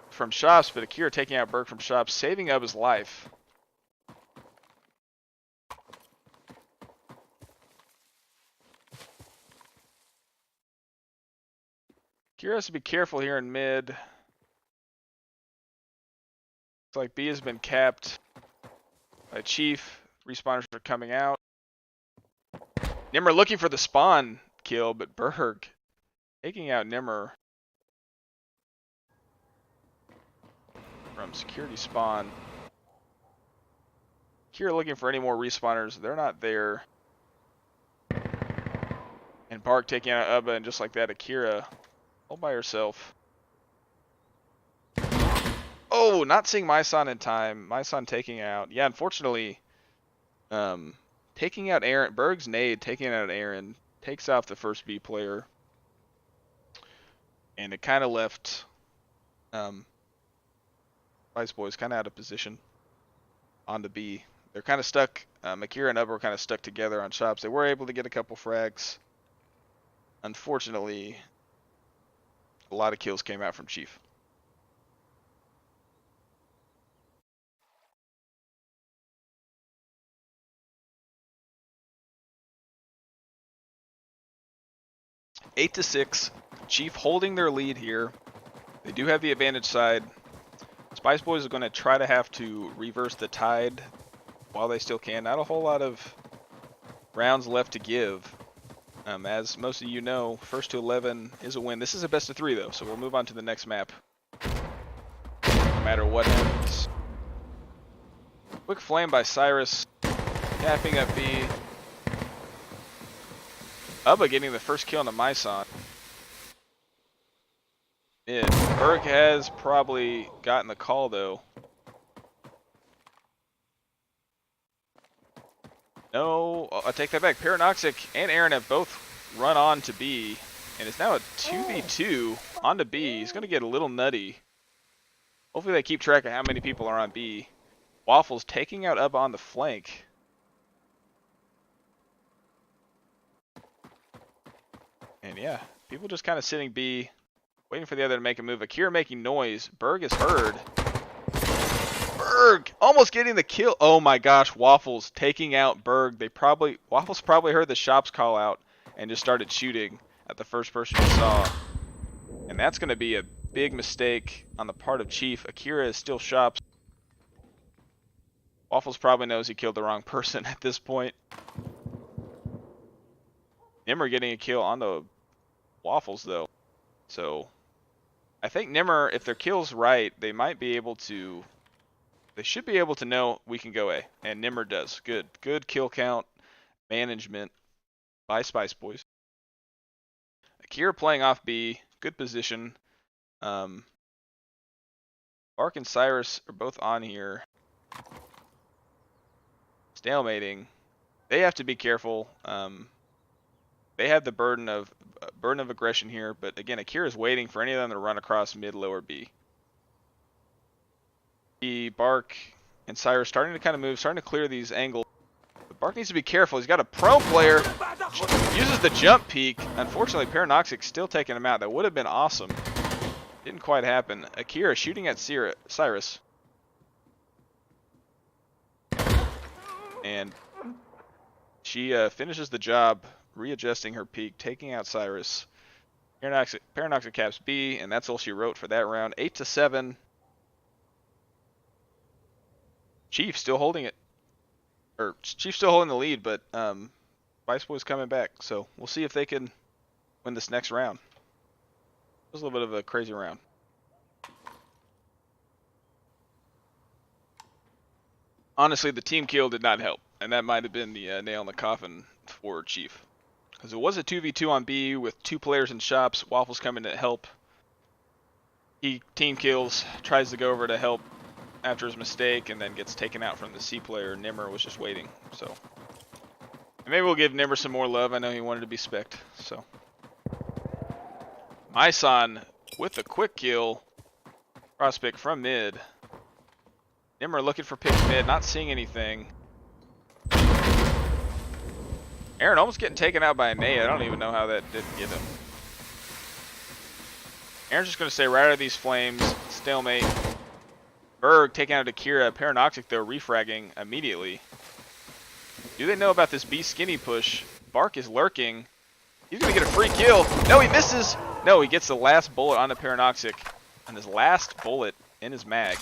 from shops, but Akira taking out Berg from shops, saving Ubba's life. Akira has to be careful here in mid. Looks like B has been capped by Chief. Respawners are coming out. Nimmer looking for the spawn kill, but Berg taking out Nimmer from security spawn. Akira looking for any more respawners. They're not there. And Bark taking out Ubba, and just like that, Akira all by herself. Oh, not seeing Myson in time. Myson taking out. Yeah, unfortunately, taking out Aaron. Berg's nade taking out Aaron takes off the first B player. And it kind of left Spice Boys kind of out of position on the B. They're kind of stuck. Akira and Ubba were kind of stuck together on shops. They were able to get a couple frags. Unfortunately, a lot of kills came out from Chief. Eight to 6. Chief holding their lead here. They do have the advantage side. Spice Boys are going to try to have to reverse the tide while they still can. Not a whole lot of rounds left to give. As most of you know, first to 11 is a win. This is a best of 3 though, so we'll move on to the next map. No matter what happens. Quick flame by Cyrus. Tapping up B. Ubba getting the first kill on the Myson. Mid. Berg has probably gotten the call though. No, I'll take that back. Paranoxic and Aaron have both run on to B, and it's now a 2v2 on to B. He's going to get a little nutty. Hopefully they keep track of how many people are on B. Waffles taking out Ubba on the flank. And yeah, people just kind of sitting B, waiting for the other to make a move. Akira making noise. Berg is heard. Berg almost getting the kill. Oh my gosh, Waffles taking out Berg. Waffles probably heard the shops call out and just started shooting at the first person he saw. And that's going to be a big mistake on the part of Chief. Akira is still shops. Waffles probably knows he killed the wrong person at this point. Nimmer getting a kill on the Waffles though. So I think Nimmer, if their kill's right, they might be able to. They should be able to know we can go A, and Nimmer does. Good kill count management by Spice Boys. Akira playing off B, good position. Bark and Cyrus are both on here. Stalemating. They have to be careful. They have the burden of aggression here, but again, Akira's waiting for any of them to run across mid, lower B. Bark and Cyrus starting to kind of move, starting to clear these angles. But Bark needs to be careful. He's got a prone player. Uses the jump peek. Unfortunately, Paranoxic still taking him out. That would have been awesome. Didn't quite happen. Akira shooting at Cyrus. And she finishes the job, readjusting her peak, taking out Cyrus. Paranoxic caps B, and that's all she wrote for that round. 8 to 7. Chief still holding it, or Chief still holding the lead, but Spice Boys coming back. So we'll see if they can win this next round. It was a little bit of a crazy round. Honestly, the team kill did not help, and that might have been the nail in the coffin for Chief. Because it was a 2v2 on B with 2 players in shops. Waffles coming to help. He team kills, tries to go over to help after his mistake, and then gets taken out from the C player. Nimmer was just waiting, so. And maybe we'll give Nimmer some more love. I know he wanted to be spec'd, so. Myson with a quick kill. Prospect from mid. Nimmer looking for picks mid, not seeing anything. Aaron almost getting taken out by a nade. I don't even know how that didn't get him. Aaron's just going to stay right out of these flames. Stalemate. Berg taking out Akira. Paranoxic, though, refragging immediately. Do they know about this B skinny push? Bark is lurking. He's going to get a free kill. No, he misses. No, he gets the last bullet on the Paranoxic. On his last bullet in his mag.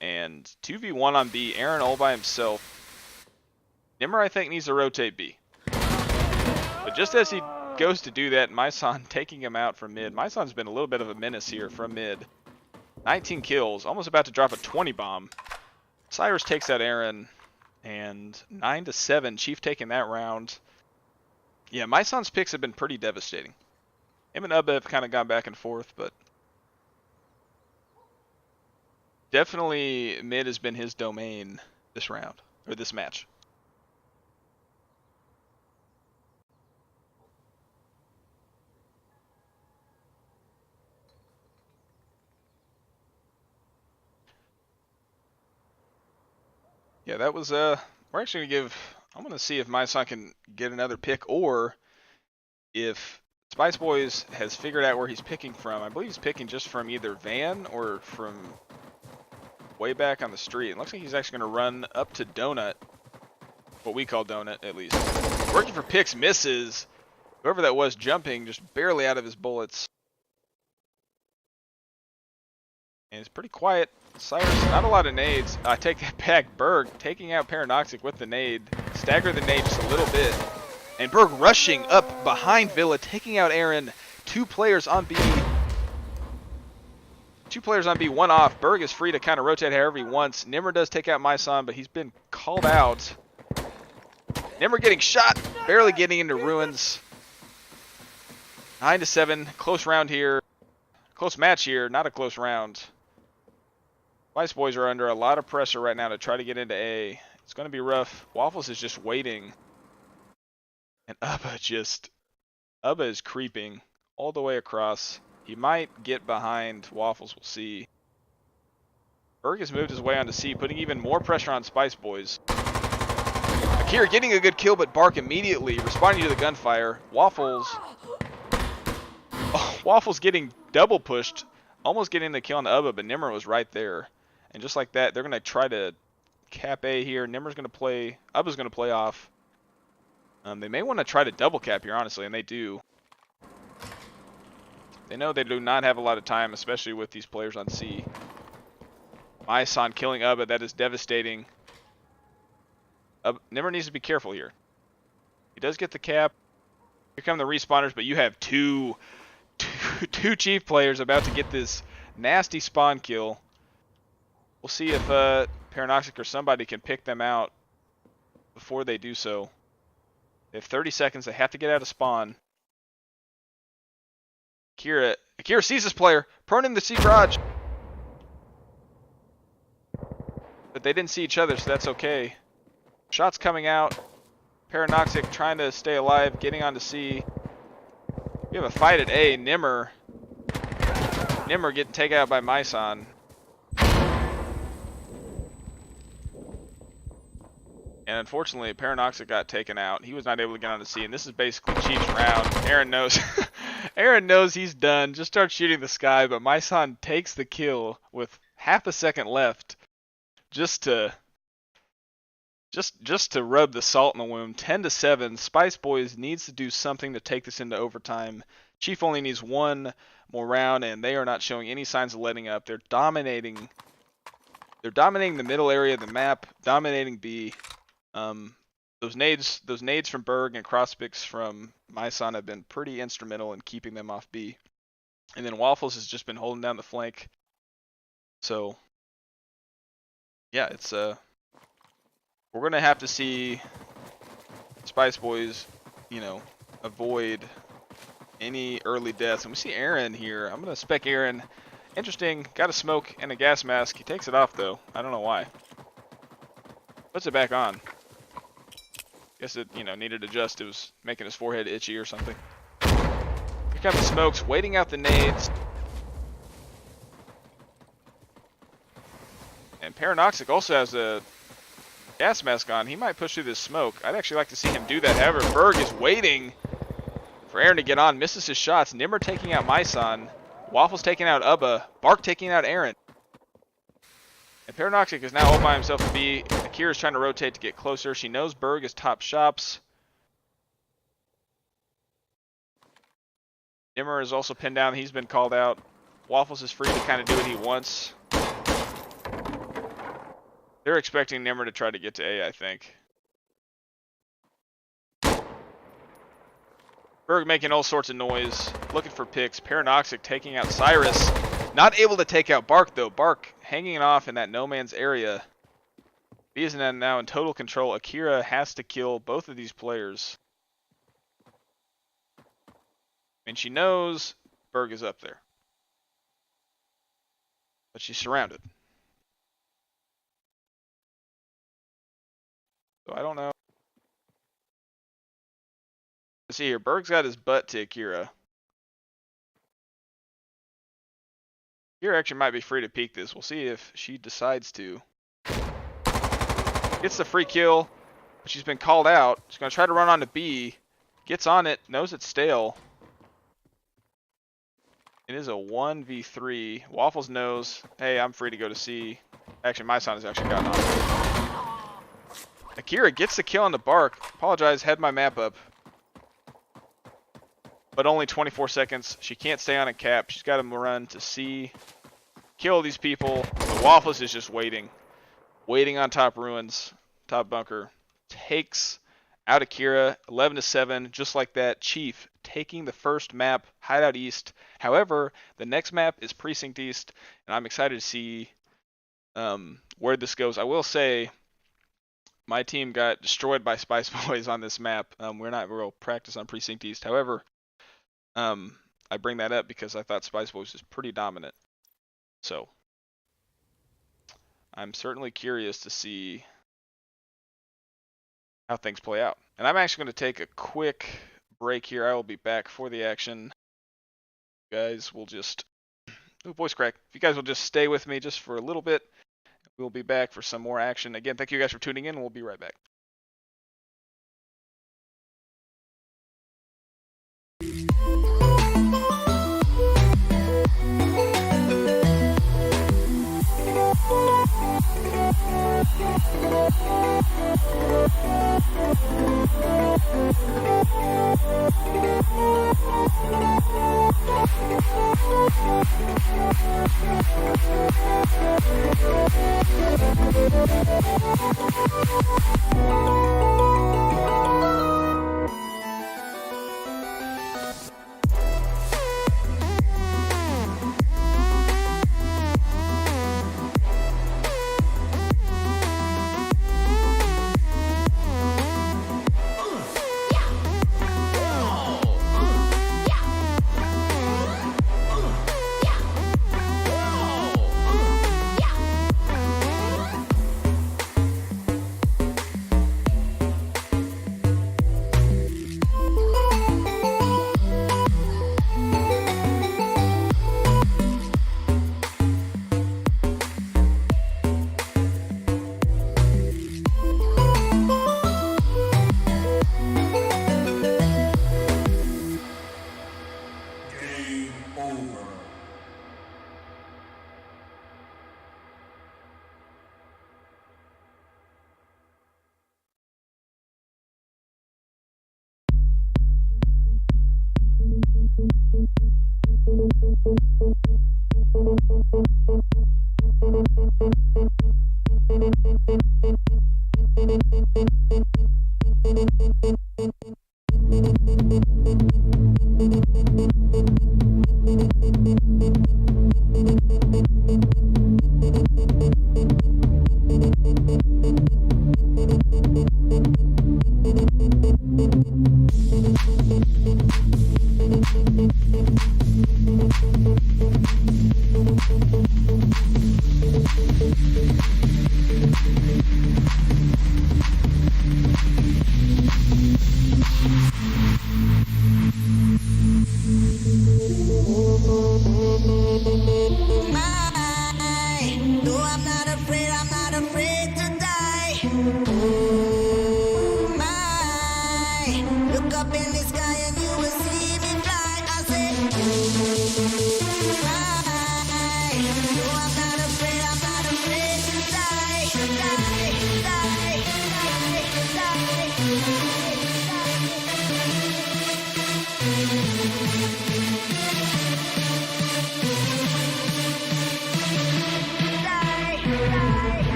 And 2v1 on B. Aaron all by himself. Nimmer, I think, needs to rotate B. But just as he goes to do that, Myson taking him out from mid. Myson's been a little bit of a menace here from mid. 19 kills, almost about to drop a 20 bomb. Cyrus takes out Aaron, and 9-7. Chief taking that round. Yeah, Myson's picks have been pretty devastating. Him and Ubba have kind of gone back and forth, but definitely mid has been his domain this round, or this match. Yeah, that was, we're actually going to give, I'm going to see if Myson can get another pick, or if Spice Boys has figured out where he's picking from. I believe he's picking just from either van or from way back on the street. It looks like he's actually going to run up to Donut, what we call Donut, at least. Working for picks, misses. Whoever that was jumping, just barely out of his bullets. And it's pretty quiet. Cyrus, not a lot of nades. I take that back. Berg taking out Paranoxic with the nade. Stagger the nade just a little bit. And Berg rushing up behind Villa, taking out Aaron. 2 players on B. 2 players on B, 1 off. Berg is free to kind of rotate however he wants. Nimmer does take out Myson, but he's been called out. Nimmer getting shot, barely getting into ruins. 9-7, close round here. Close match here, not a close round. Spice Boys are under a lot of pressure right now to try to get into A. It's going to be rough. Waffles is just waiting. And Ubba is creeping all the way across. He might get behind Waffles, we'll see. Berg has moved his way onto C, putting even more pressure on Spice Boys. Akira getting a good kill, but Bark immediately responding to the gunfire. Waffles getting double pushed, almost getting the kill on the Ubba, but Nimmer was right there. And just like that, they're going to try to cap A here. Nimmer's going to play, Ubba's going to play off. They may want to try to double cap here, honestly, and they do. They know they do not have a lot of time, especially with these players on C. Myson killing Ubba, that is devastating. Nimmer needs to be careful here. He does get the cap. Here come the respawners, but you have two Chief players about to get this nasty spawn kill. We'll see if Paranoxic or somebody can pick them out before they do so. They have 30 seconds. They have to get out of spawn. Akira sees this player. Prone in the C garage. But they didn't see each other, so that's okay. Shots coming out. Paranoxic trying to stay alive, getting onto C. We have a fight at A. Nimmer getting taken out by Myson. And unfortunately, Paranoxic got taken out. He was not able to get onto C, and this is basically Chief's round. Aaron knows. Aaron knows he's done. Just starts shooting the sky, but Myson takes the kill with half a second left, just to rub the salt in the wound. 10-7. Spice Boys needs to do something to take this into overtime. Chief only needs one more round, and they are not showing any signs of letting up. They're dominating. They're dominating the middle area of the map, dominating B. Those nades from Berg and crosspicks from Myson have been pretty instrumental in keeping them off B. And then Waffles has just been holding down the flank. So, yeah, it's we're gonna have to see Spice Boys, avoid any early deaths. And we see Aaron here. I'm going to spec Aaron. Interesting. Got a smoke and a gas mask. He takes it off, though. I don't know why. Puts it back on. Guess it, needed to adjust. It was making his forehead itchy or something. Here come the smokes, waiting out the nades. And Paranoxic also has a gas mask on. He might push through this smoke. I'd actually like to see him do that. However, Berg is waiting for Aaron to get on. Misses his shots. Nimmer taking out Myson. Waffles taking out Ubba. Bark taking out Aaron. And Paranoxic is now all by himself to B. Akira's trying to rotate to get closer. She knows Berg is top shops. Nimmer is also pinned down. He's been called out. Waffles is free to kind of do what he wants. They're expecting Nimmer to try to get to A, I think. Berg making all sorts of noise, looking for picks. Paranoxic taking out Cyrus. Not able to take out Bark, though. Bark hanging it off in that no man's area. B is now in total control. Akira has to kill both of these players. And she knows Berg is up there. But she's surrounded. So I don't know. Let's see here. Berg's got his butt to Akira. Akira actually might be free to peek this. We'll see if she decides to. Gets the free kill, but she's been called out. She's going to try to run on to B. Gets on it, knows it's stale. It is a 1v3. Waffles knows, hey, I'm free to go to C. Actually, my son has actually gotten on. Akira gets the kill on the Bark. Apologize, had my map up. But only 24 seconds. She can't stay on a cap. She's got to run to C. Kill these people. The Waffles is just waiting. Waiting on top ruins. Top bunker. Takes out Akira. 11-7. Just like that. Chief taking the first map. Hideout East. However, the next map is Precinct East. And I'm excited to see where this goes. I will say, my team got destroyed by Spice Boys on this map. We're not real practice on Precinct East. However, I bring that up because I thought Spice Boys was pretty dominant. So, I'm certainly curious to see how things play out. And I'm actually going to take a quick break here. I will be back for the action. You guys will just... Oh, voice crack. If you guys will just stay with me just for a little bit, we'll be back for some more action. Again, thank you guys for tuning in, and we'll be right back.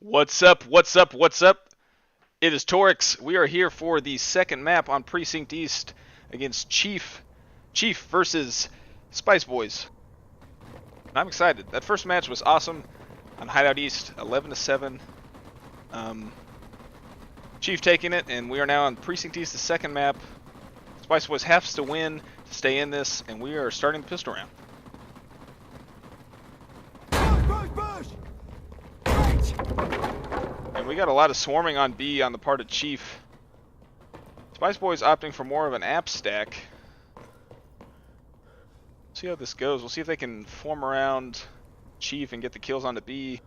What's up? What's up? What's up? It is Torix. We are here for the second map on Precinct East against Chief versus Spice Boys. And I'm excited. That first match was awesome on Hideout East, 11-7. Chief taking it, and we are now on Precinct East, the second map. Spice Boys has to win to stay in this, and we are starting the pistol round. Bush! Right! And we got a lot of swarming on B on the part of Chief. Spice Boys opting for more of an app stack. See how this goes. We'll see if they can form around Chief and get the kills onto B.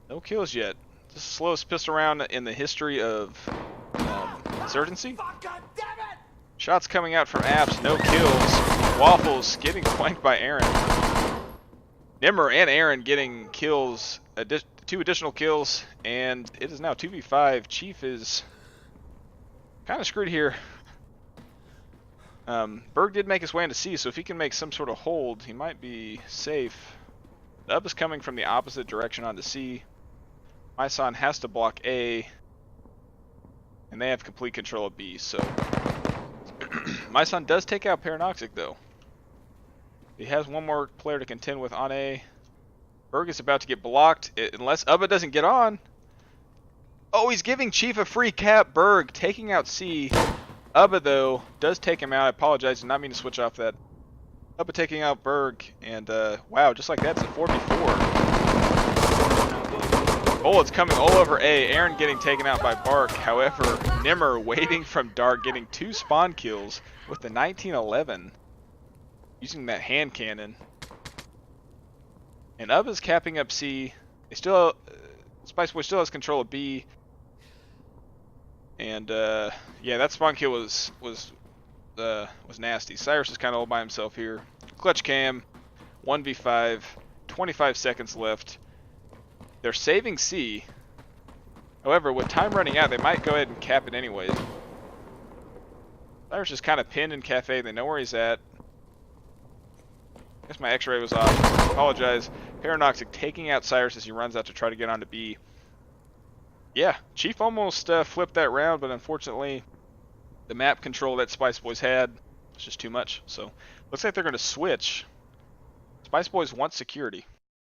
No kills yet. This is the slowest pistol round in the history of Insurgency. Shots coming out from apps, no kills. Waffles getting flanked by Aaron. Nimmer and Aaron getting kills, 2 additional kills, and it is now 2v5. Chief is kind of screwed here. Berg did make his way into C, so if he can make some sort of hold, he might be safe. The up is coming from the opposite direction onto C. Myson has to block A, and they have complete control of B, so Myson does take out Paranoxic, though. He has one more player to contend with on A. Berg is about to get blocked, unless Ubba doesn't get on. Oh, he's giving Chief a free cap. Berg taking out C. Ubba, though, does take him out. I apologize, did not mean to switch off that. Ubba taking out Berg, and wow, just like that, it's a 4v4. Bullets coming all over A. Aaron getting taken out by Bark. However, Nimmer waiting from Dark, getting 2 spawn kills with the 1911. Using that hand cannon. And Ubba's capping up C. They still, Spice Boy still has control of B. And yeah, that spawn kill was nasty. Cyrus is kind of all by himself here. Clutch cam, 1v5, 25 seconds left. They're saving C. However, with time running out, they might go ahead and cap it anyways. Cyrus is kind of pinned in Cafe. They know where he's at. I guess my x-ray was off. Apologize. Paranoxic taking out Cyrus as he runs out to try to get onto B. Yeah, Chief almost flipped that round, but unfortunately, the map control that Spice Boys had was just too much. So, looks like they're going to switch. Spice Boys want security.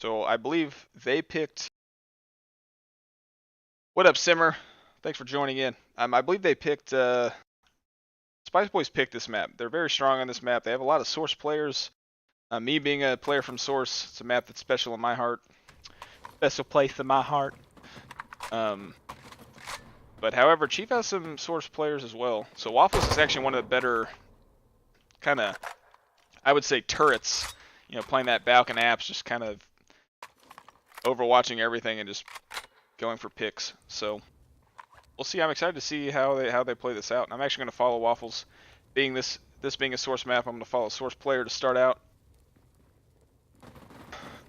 So, I believe they picked... What up, Simmer? Thanks for joining in. I believe they picked... Spice Boys picked this map. They're very strong on this map. They have a lot of Source players. Me being a player from Source, it's a map that's special in my heart. Special place in my heart. But however, Chief has some Source players as well. So Waffles is actually one of the better kind of, I would say, turrets. You know, playing that Balkan apps, just kind of overwatching everything and just going for picks. So we'll see. I'm excited to see how they play this out. And I'm actually going to follow Waffles. Being this being a Source map, I'm going to follow a Source player to start out.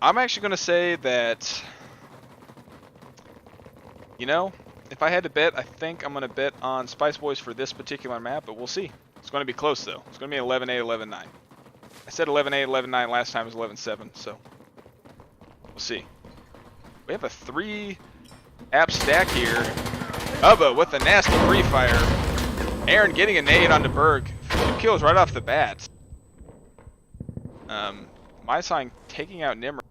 I'm actually going to say that, you know, if I had to bet, I think I'm going to bet on Spice Boys for this particular map, but we'll see. It's going to be close, though. It's going to be 11-8, 11-9. I said 11-8, 11-9 last time. It was 11-7, so we'll see. We have a 3-app stack here. Ubba with a nasty pre-fire. Aaron getting a nade onto Berg. 2 kills right off the bat. Mysign taking out Nimmer.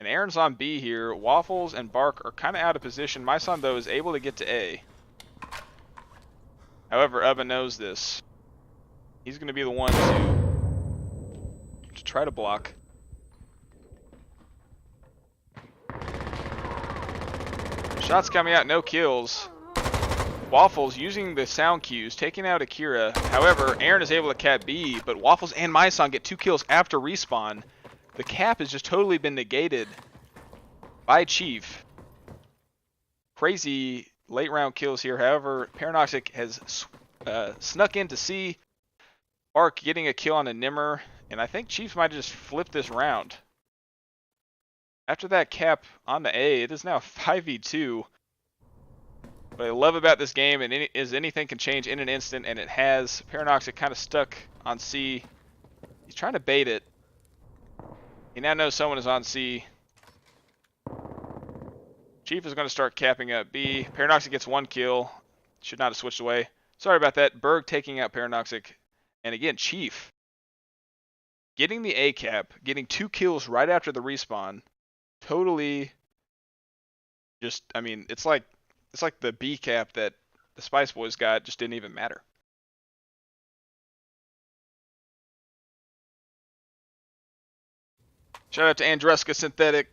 And Aaron's on B here. Waffles and Bark are kind of out of position. Myson, though, is able to get to A. However, Ubba knows this. He's going to be the one to try to block. Shots coming out, no kills. Waffles using the sound cues, taking out Akira. However, Aaron is able to cap B, but Waffles and Myson get 2 kills after respawn. The cap has just totally been negated by Chief. Crazy late round kills here. However, Paranoxic has snuck in to C. Ark getting a kill on a Nimmer. And I think Chief might have just flipped this round. After that cap on the A, it is now 5v2. What I love about this game is anything can change in an instant, and it has. Paranoxic kind of stuck on C. He's trying to bait it. He now knows someone is on C. Chief is going to start capping up B. Paranoxic gets 1 kill. Should not have switched away. Sorry about that. Berg taking out Paranoxic. And again, Chief getting the A cap, getting 2 kills right after the respawn. Totally just, I mean, it's like the B cap that the Spice Boys got, just didn't even matter. Shout out to Andreska Synthetic.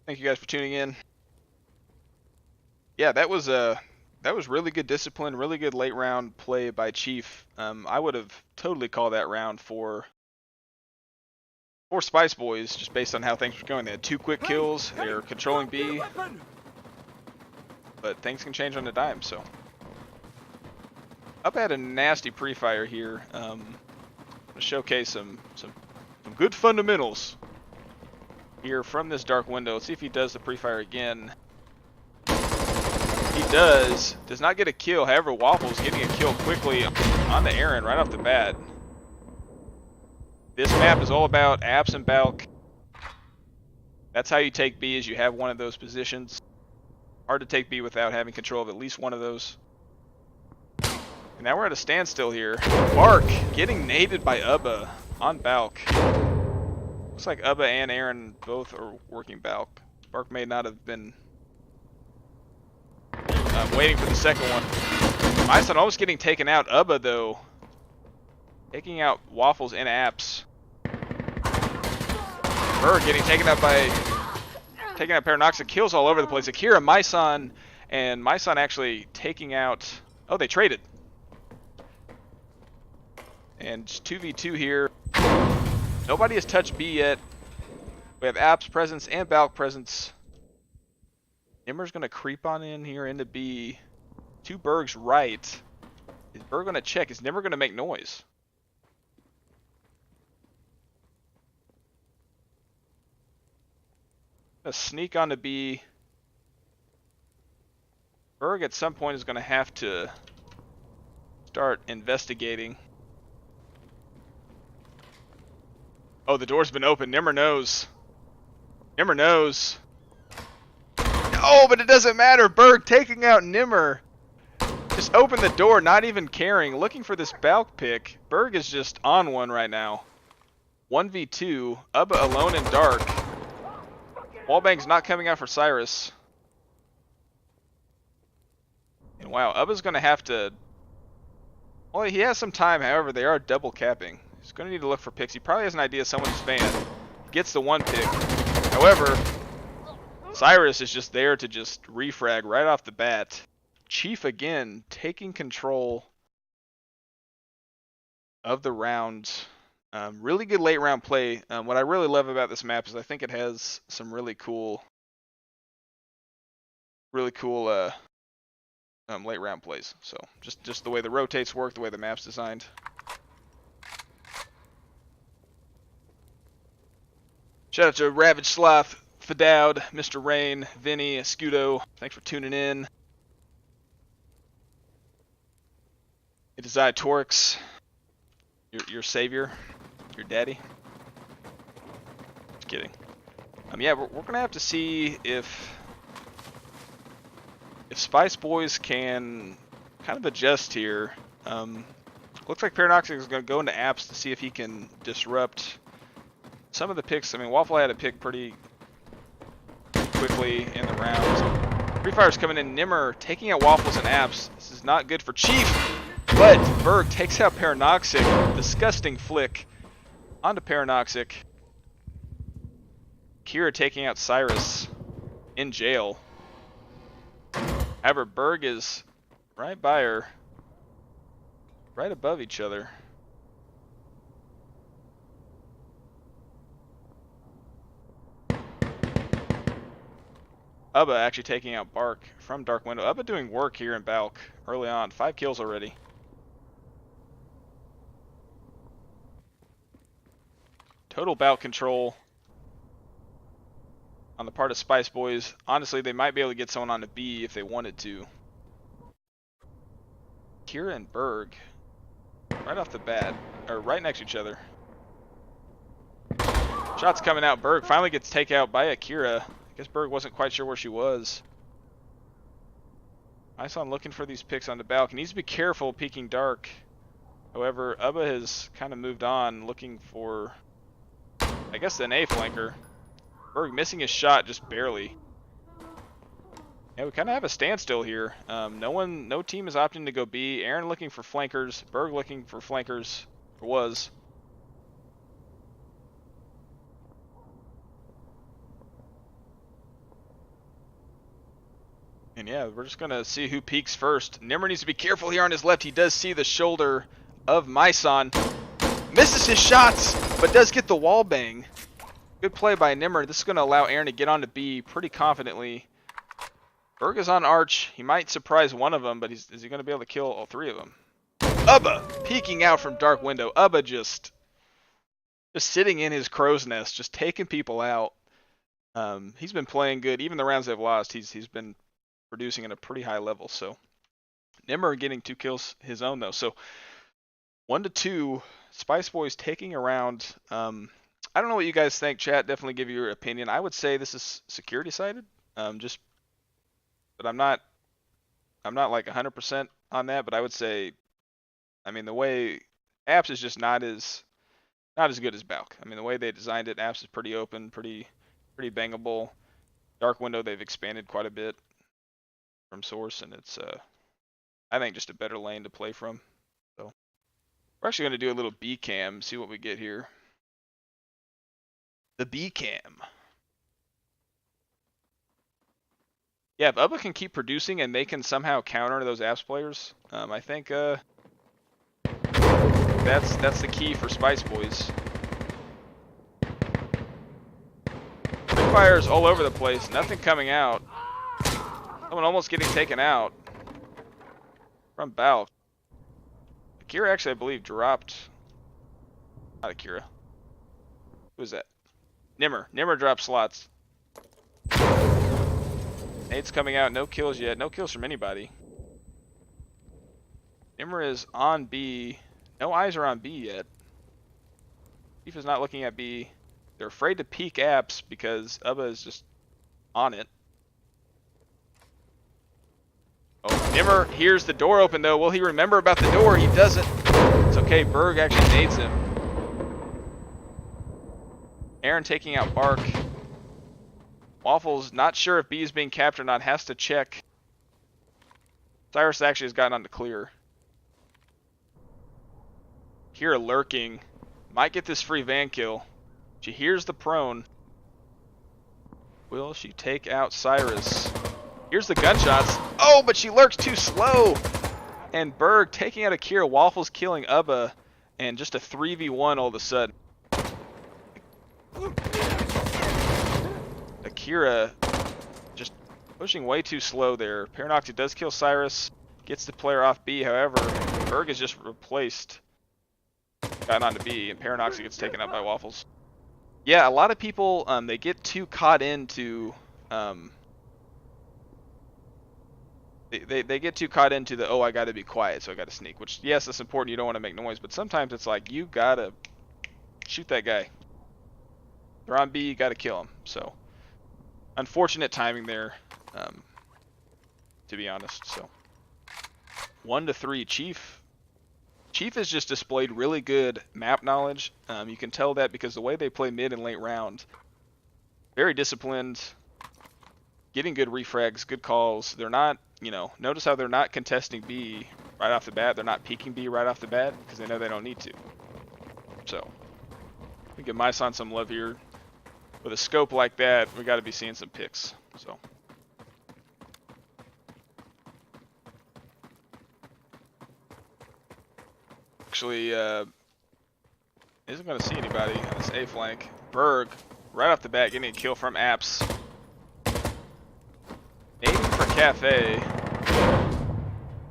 Thank you guys for tuning in. Yeah, that was really good discipline, really good late round play by Chief. I would have totally called that round for Spice Boys, just based on how things were going. They had 2 quick kills. They were controlling B, but things can change on a dime. So, Up had a nasty pre-fire here. To showcase some good fundamentals here from this dark window. Let's see if he does the pre-fire again. He does not get a kill. However, Waffle's getting a kill quickly on the Aaron right off the bat. This map is all about apps and Balk. That's how you take B, is you have one of those positions. Hard to take B without having control of at least one of those. And now we're at a standstill here. Bark getting naded by Ubba on Balk. Looks like Ubba and Aaron both are working Balk. Bark may not have been waiting for the second one. My son almost getting taken out. Ubba, though, taking out Waffles and Apps. Berg getting taken out Paranoxic. Kills all over the place. Akira, my son, and my son actually taking out... Oh, they traded. And just 2v2 here. Nobody has touched B yet. We have Apps presence and Balk presence. Nimmer's going to creep on in here into B. To Berg's right. Is Berg going to check? Is Nimmer going to make noise? Gonna sneak onto B. Berg at some point is going to have to start investigating. Oh, the door's been open. Nimmer knows. Nimmer knows. Oh, but it doesn't matter. Berg taking out Nimmer. Just open the door, not even caring. Looking for this Balk pick. Berg is just on one right now. 1v2. Ubba alone in dark. Wallbang's not coming out for Cyrus. And wow, Ubba's going to have to... Well, he has some time, however, they are double capping. He's going to need to look for picks. He probably has an idea someone's fan. He gets the 1 pick. However, Cyrus is just there to just refrag right off the bat. Chief again taking control of the round. Really good late round play. What I really love about this map is I think it has some really cool late round plays. So just the way the rotates work, the way the map's designed. Shout out to Ravage Sloth, Fadowd, Mr. Rain, Vinny, Scudo. Thanks for tuning in. It is I, Torx, your savior, your daddy. Just kidding. Yeah, we're gonna have to see if Spice Boys can kind of adjust here. Looks like Paranoxic is gonna go into apps to see if he can disrupt some of the picks. I mean, Waffle had a pick pretty quickly in the round. Free Fire's coming in. Nimmer taking out Waffles and Apps. This is not good for Chief, but Berg takes out Paranoxic. Disgusting flick onto Paranoxic. Kira taking out Cyrus in jail. However, Berg is right by her, right above each other. Ubba actually taking out Bark from Dark Window. Ubba doing work here in Balk early on. 5 kills already. Total Balk control on the part of Spice Boys. Honestly, they might be able to get someone on the B if they wanted to. Kira and Berg right off the bat, or right next to each other. Shots coming out. Berg finally gets taken out by Akira. I guess Berg wasn't quite sure where she was. Ison looking for these picks on the balcony. Needs to be careful peeking dark. However, Ubba has kind of moved on, looking for, I guess, an A flanker. Berg missing his shot just barely. Yeah, we kind of have a standstill here. No team is opting to go B. Aaron looking for flankers. Berg looking for flankers. Or was. And yeah, we're just going to see who peeks first. Nimmer needs to be careful here on his left. He does see the shoulder of Myson. Misses his shots, but does get the wall bang. Good play by Nimmer. This is going to allow Aaron to get on to B pretty confidently. Berg is on Arch. He might surprise one of them, but is he going to be able to kill all three of them? Ubba peeking out from dark window. Ubba just sitting in his crow's nest, just taking people out. He's been playing good. Even the rounds they've lost, he's been producing at a pretty high level. So Nimmer getting 2 kills his own though. So 1-2. Spice Boys taking around. I don't know what you guys think. Chat, definitely give your opinion. I would say this is security sided. But I'm not like 100% on that. But I would say, I mean, the way Apps is just not as good as Balk. I mean, the way they designed it, Apps is pretty open, pretty bangable. Dark Window, they've expanded quite a bit from Source, and it's I think just a better lane to play from. So we're actually going to do a little B cam, see what we get here. The B cam. Yeah, if Ubba can keep producing and they can somehow counter those Apps players, I think that's the key for Spice Boys. Fires all over the place, nothing coming out. Someone almost getting taken out from Balk. Akira actually, I believe, dropped. Not Akira. Who was that? Nimmer. Nimmer dropped slots. Nate's coming out. No kills yet. No kills from anybody. Nimmer is on B. No eyes are on B yet. Chief is not looking at B. They're afraid to peek Apps because Ubba is just on it. Oh, Nimmer hears the door open though. Will he remember about the door? He doesn't. It's okay. Berg actually nades him. Aaron taking out Bark. Waffles not sure if B is being capped or not. Has to check. Cyrus actually has gotten on to clear. Kira lurking. Might get this free van kill. She hears the prone. Will she take out Cyrus? Here's the gunshots. Oh, but she lurks too slow. And Berg taking out Akira. Waffles killing Ubba. And just a 3v1 all of a sudden. Akira just pushing way too slow there. Paranoxy does kill Cyrus. Gets the player off B. However, Berg is just replaced. Gotten onto B. And Paranoxy gets taken out by Waffles. Yeah, a lot of people, they get too caught into... They get too caught into the, oh, I gotta be quiet, so I gotta sneak. Which, yes, it's important, you don't want to make noise, but sometimes it's like, you gotta shoot that guy. They're on B, you gotta kill him. So, unfortunate timing there, to be honest. So, 1-3, Chief. Chief has just displayed really good map knowledge. You can tell that because the way they play mid and late round, very disciplined, getting good refrags, good calls. They're not, notice how they're not contesting B right off the bat. They're not peeking B right off the bat because they know they don't need to. So, we give Myson some love here. With a scope like that, we got to be seeing some picks. So. Actually, isn't going to see anybody on this A flank. Berg, right off the bat, getting a kill from Apps. Aiming for Cafe.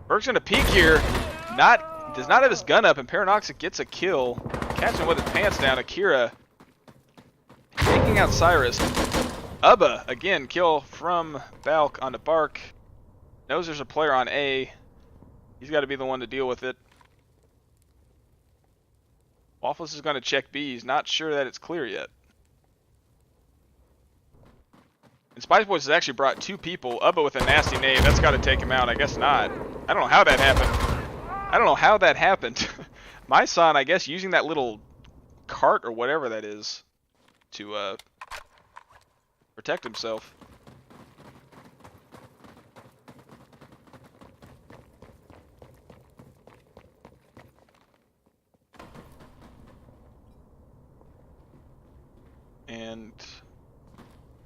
Berg's going to peek here. Does not have his gun up, and Paranoxic gets a kill. Catching with his pants down. Akira taking out Cyrus. Ubba, again, kill from Balk onto Bark. Knows there's a player on A. He's got to be the one to deal with it. Waffles is going to check B. He's not sure that it's clear yet. And Spice Boys has actually brought 2 people. Ubba with a nasty nade. That's got to take him out. I guess not. I don't know how that happened. I don't know how that happened. My son, I guess, using that little cart or whatever that is to protect himself. And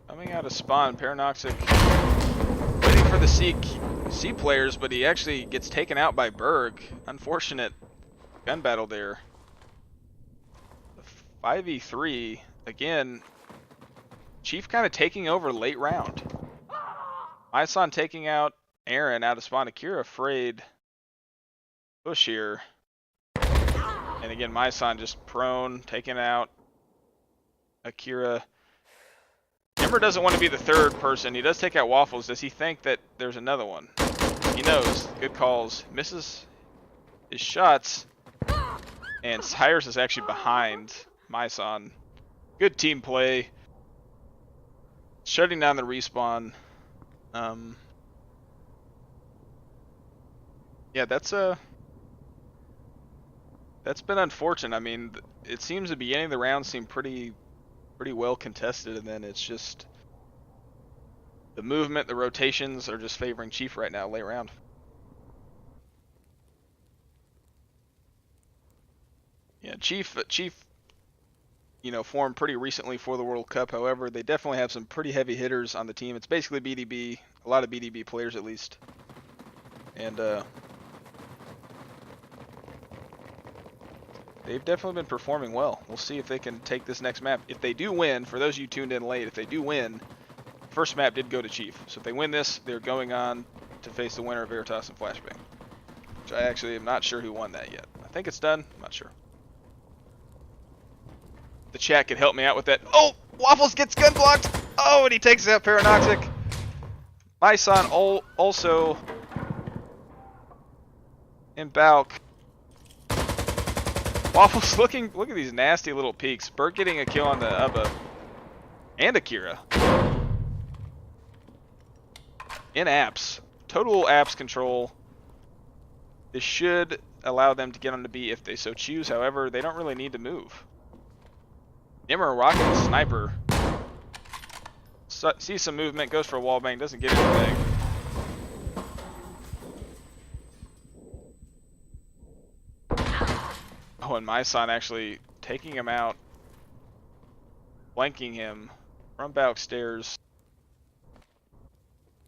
coming out of spawn, Paranoxic waiting for the C players, but he actually gets taken out by Berg. Unfortunate gun battle there. 5v3 again. Chief kind of taking over late round. Myson taking out Aaron out of spawn. Akira afraid push here. And again, Myson just prone, taking out Akira. Ember doesn't want to be the 3rd person. He does take out Waffles. Does he think that there's another one? He knows. Good calls. Misses his shots. And Cyrus is actually behind Myson. Good team play. Shutting down the respawn. Yeah, that's been unfortunate. I mean, it seems the beginning of the round seemed pretty well contested, and then it's just the movement, the rotations are just favoring Chief right now, late round. Yeah, Chief, you know, formed pretty recently for the World Cup. However, they definitely have some pretty heavy hitters on the team. It's basically BDB, a lot of BDB players at least, and they've definitely been performing well. We'll see if they can take this next map. If they do win, for those of you tuned in late, if they do win, first map did go to Chief. So if they win this, they're going on to face the winner of Veritas and Flashbang. Which I actually am not sure who won that yet. I think it's done. I'm not sure. The chat could help me out with that. Oh! Waffles gets gun blocked! Oh, and he takes out Paranoxic. My son also in Balk. Waffles look at these nasty little peeks. Bert getting a kill on the Ubba. And Akira. In apps. Total apps control. This should allow them to get on the B if they so choose. However, they don't really need to move. Nimmer rocking the sniper. Sees some movement, goes for a wallbang, doesn't get anything. Oh, and Myson actually taking him out, flanking him from back stairs.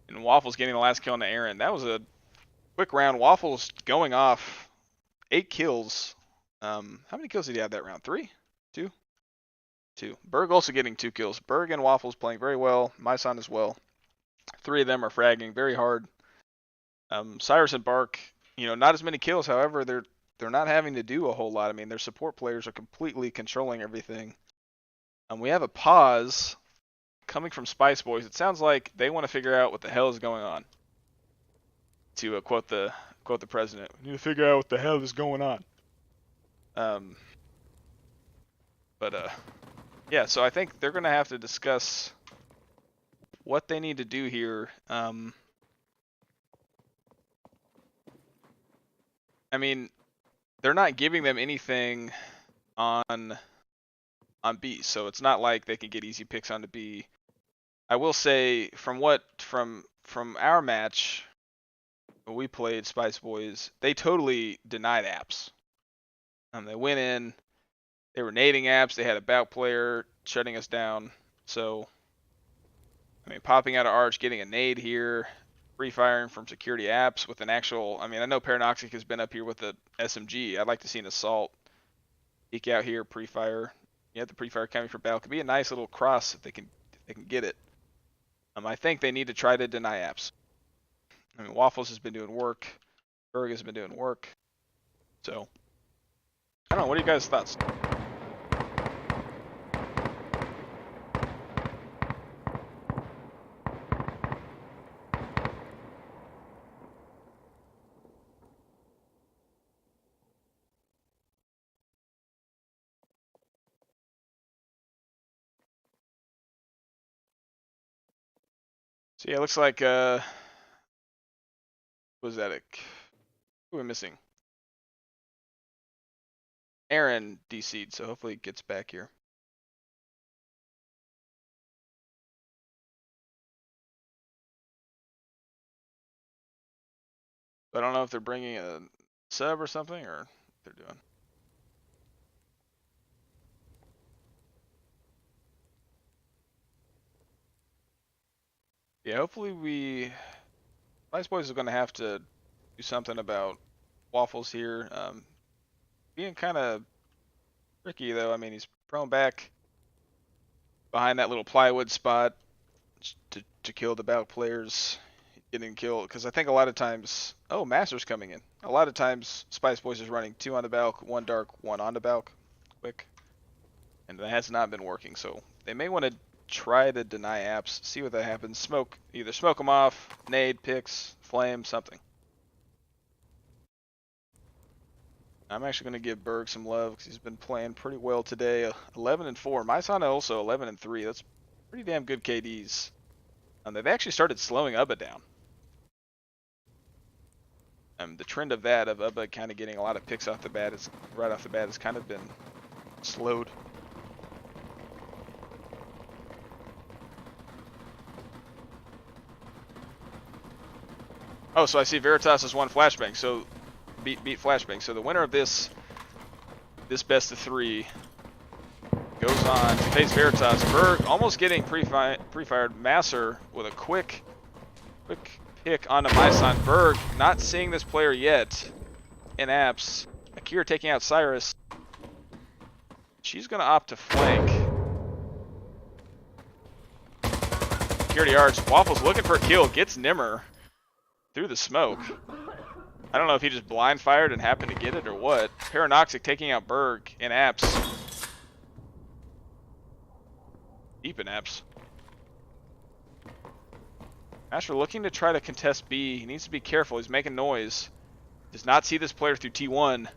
And Waffles getting the last kill on the Aaron. That was a quick round. Waffles going off 8 kills. How many kills did he have that round? 3? 2? 2. Berg also getting 2 kills. Berg and Waffles playing very well. Myson as well. 3 of them are fragging very hard. Cyrus and Bark, you know, not as many kills. However, they're not having to do a whole lot. I mean, their support players are completely controlling everything. We have a pause coming from Spice Boys. It sounds like they want to figure out what the hell is going on. To quote the president, we need to figure out what the hell is going on. Yeah. So I think they're gonna have to discuss what they need to do here. I mean, they're not giving them anything on B, so it's not like they can get easy picks onto B. I will say from our match when we played Spice Boys, they totally denied apps. They went in, they were nading apps, they had a bout player shutting us down. So I mean, popping out of Arch, getting a nade here, free firing from security apps with an actual, I mean, I know Paranoxic has been up here with the SMG. I'd like to see an assault. Peek out here, pre-fire. You have the pre-fire coming for battle. Could be a nice little cross if they can get it. I think they need to try to deny apps. I mean, Waffles has been doing work. Berg has been doing work. So, I don't know. What are you guys' thoughts? So yeah, it looks like was that who are we missing? Aaron DC'd, so hopefully he gets back here. I don't know if they're bringing a sub or something, or what they're doing. Yeah, hopefully Spice Boys is going to have to do something about Waffles here. Being kind of tricky though. I mean, he's prone back behind that little plywood spot to kill the Balk players. Getting killed because I think a lot of times, oh, Master's coming in. A lot of times, Spice Boys is running 2 on the Balk, 1 dark, 1 on the Balk, quick, and that has not been working. So they may want to try to deny apps, see what that happens. Smoke, either smoke them off, nade, picks, flame, something. I'm actually going to give Berg some love because he's been playing pretty well today. 11-4. Maisana also 11-3. That's pretty damn good KDs. They've actually started slowing Ubba down. The trend of Ubba kind of getting a lot of picks off the bat, right off the bat, has kind of been slowed. Oh, so I see Veritas has won Flashbang, so beat Flashbang. So the winner of this best of 3 goes on to face Veritas. Berg almost getting pre-fired. Masser with a quick pick onto Myson. Berg not seeing this player yet in apps. Akira taking out Cyrus. She's going to opt to flank. Security arch. Waffles looking for a kill. Gets Nimmer through the smoke. I don't know if he just blind fired and happened to get it or what. Paranoxic taking out Berg in apps. Deep in apps. Asher looking to try to contest B. He needs to be careful. He's making noise. Does not see this player through T1.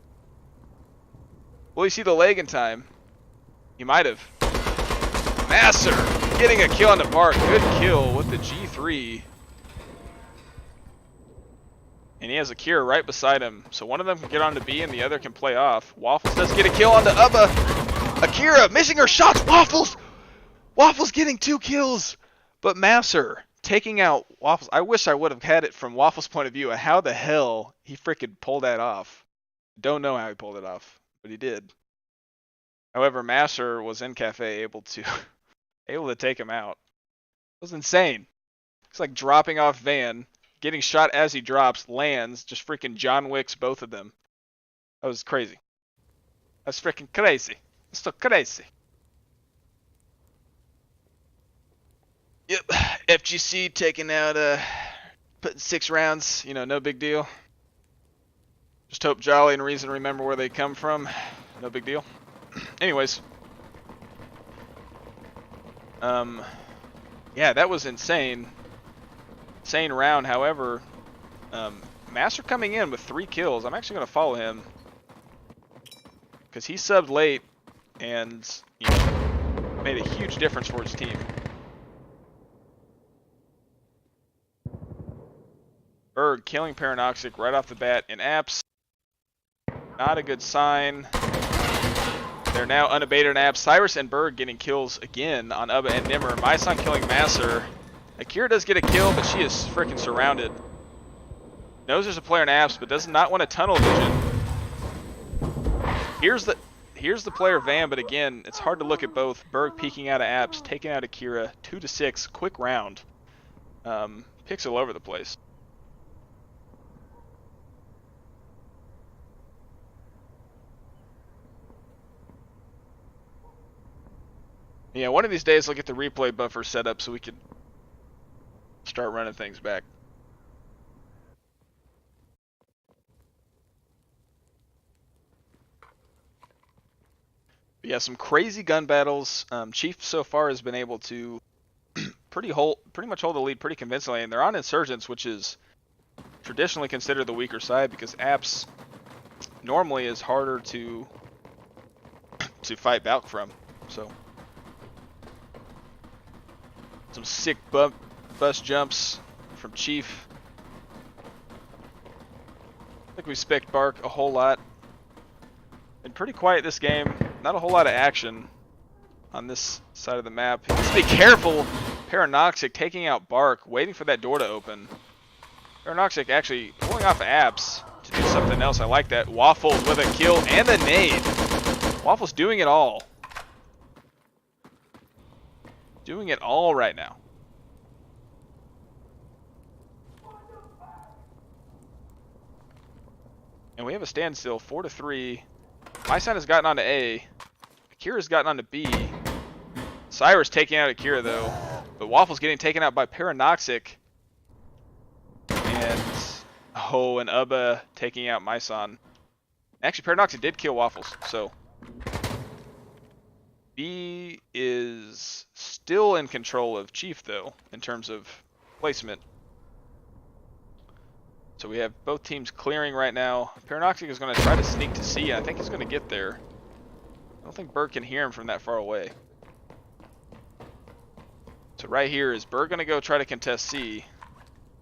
Will he see the leg in time? He might have. Masser getting a kill on the park. Good kill with the G3. And he has Akira right beside him. So one of them can get onto B and the other can play off. Waffles does get a kill onto Ubba. Akira missing her shots. Waffles getting 2 kills. But Masser taking out Waffles. I wish I would have had it from Waffles' point of view. How the hell he freaking pulled that off. Don't know how he pulled it off, but he did. However, Masser was in Cafe able to take him out. It was insane. It's like dropping off Van, getting shot as he drops, lands, just freaking John Wicks both of them. That was crazy. That's freaking crazy. It's so crazy. Yep, FGC taking out, putting 6 rounds, no big deal. Just hope Jolly and Reason remember where they come from. No big deal. Anyways. Yeah, that was insane. Insane round, however, Master coming in with 3 kills. I'm actually going to follow him. Because he subbed late and, made a huge difference for his team. Berg killing Paranoxic right off the bat in apps. Not a good sign. They're now unabated in apps. Cyrus and Berg getting kills again on Ubba and Nimmer. Myson killing Masser. Akira does get a kill, but she is freaking surrounded. Knows there's a player in apps, but does not want a tunnel vision. Here's the player Van, but again, it's hard to look at both. Berg peeking out of apps, taking out Akira. 2-6, quick round. Picks all over the place. Yeah, one of these days I'll get the replay buffer set up so we can start running things back. But yeah, some crazy gun battles. Chief so far has been able to pretty much hold the lead pretty convincingly, and they're on Insurgents, which is traditionally considered the weaker side because apps normally is harder to fight Balk from. So some sick bust jumps from Chief. I think we spec'd Bark a whole lot. Been pretty quiet this game. Not a whole lot of action on this side of the map. He needs to be careful. Paranoxic taking out Bark, waiting for that door to open. Paranoxic actually pulling off apps to do something else. I like that. Waffles with a kill and a nade. Waffles doing it all. Doing it all right now. And we have a standstill, 4-3. My son has gotten onto A. Akira's gotten onto B. Cyrus taking out Akira though. But Waffle's getting taken out by Paranoxic. And and Ubba taking out Myson. Actually, Paranoxic did kill Waffles, so B is still in control of Chief though, in terms of placement. So we have both teams clearing right now. Paranoxic is going to try to sneak to C, and I think he's going to get there. I don't think Berg can hear him from that far away. So right here is Berg going to go try to contest C.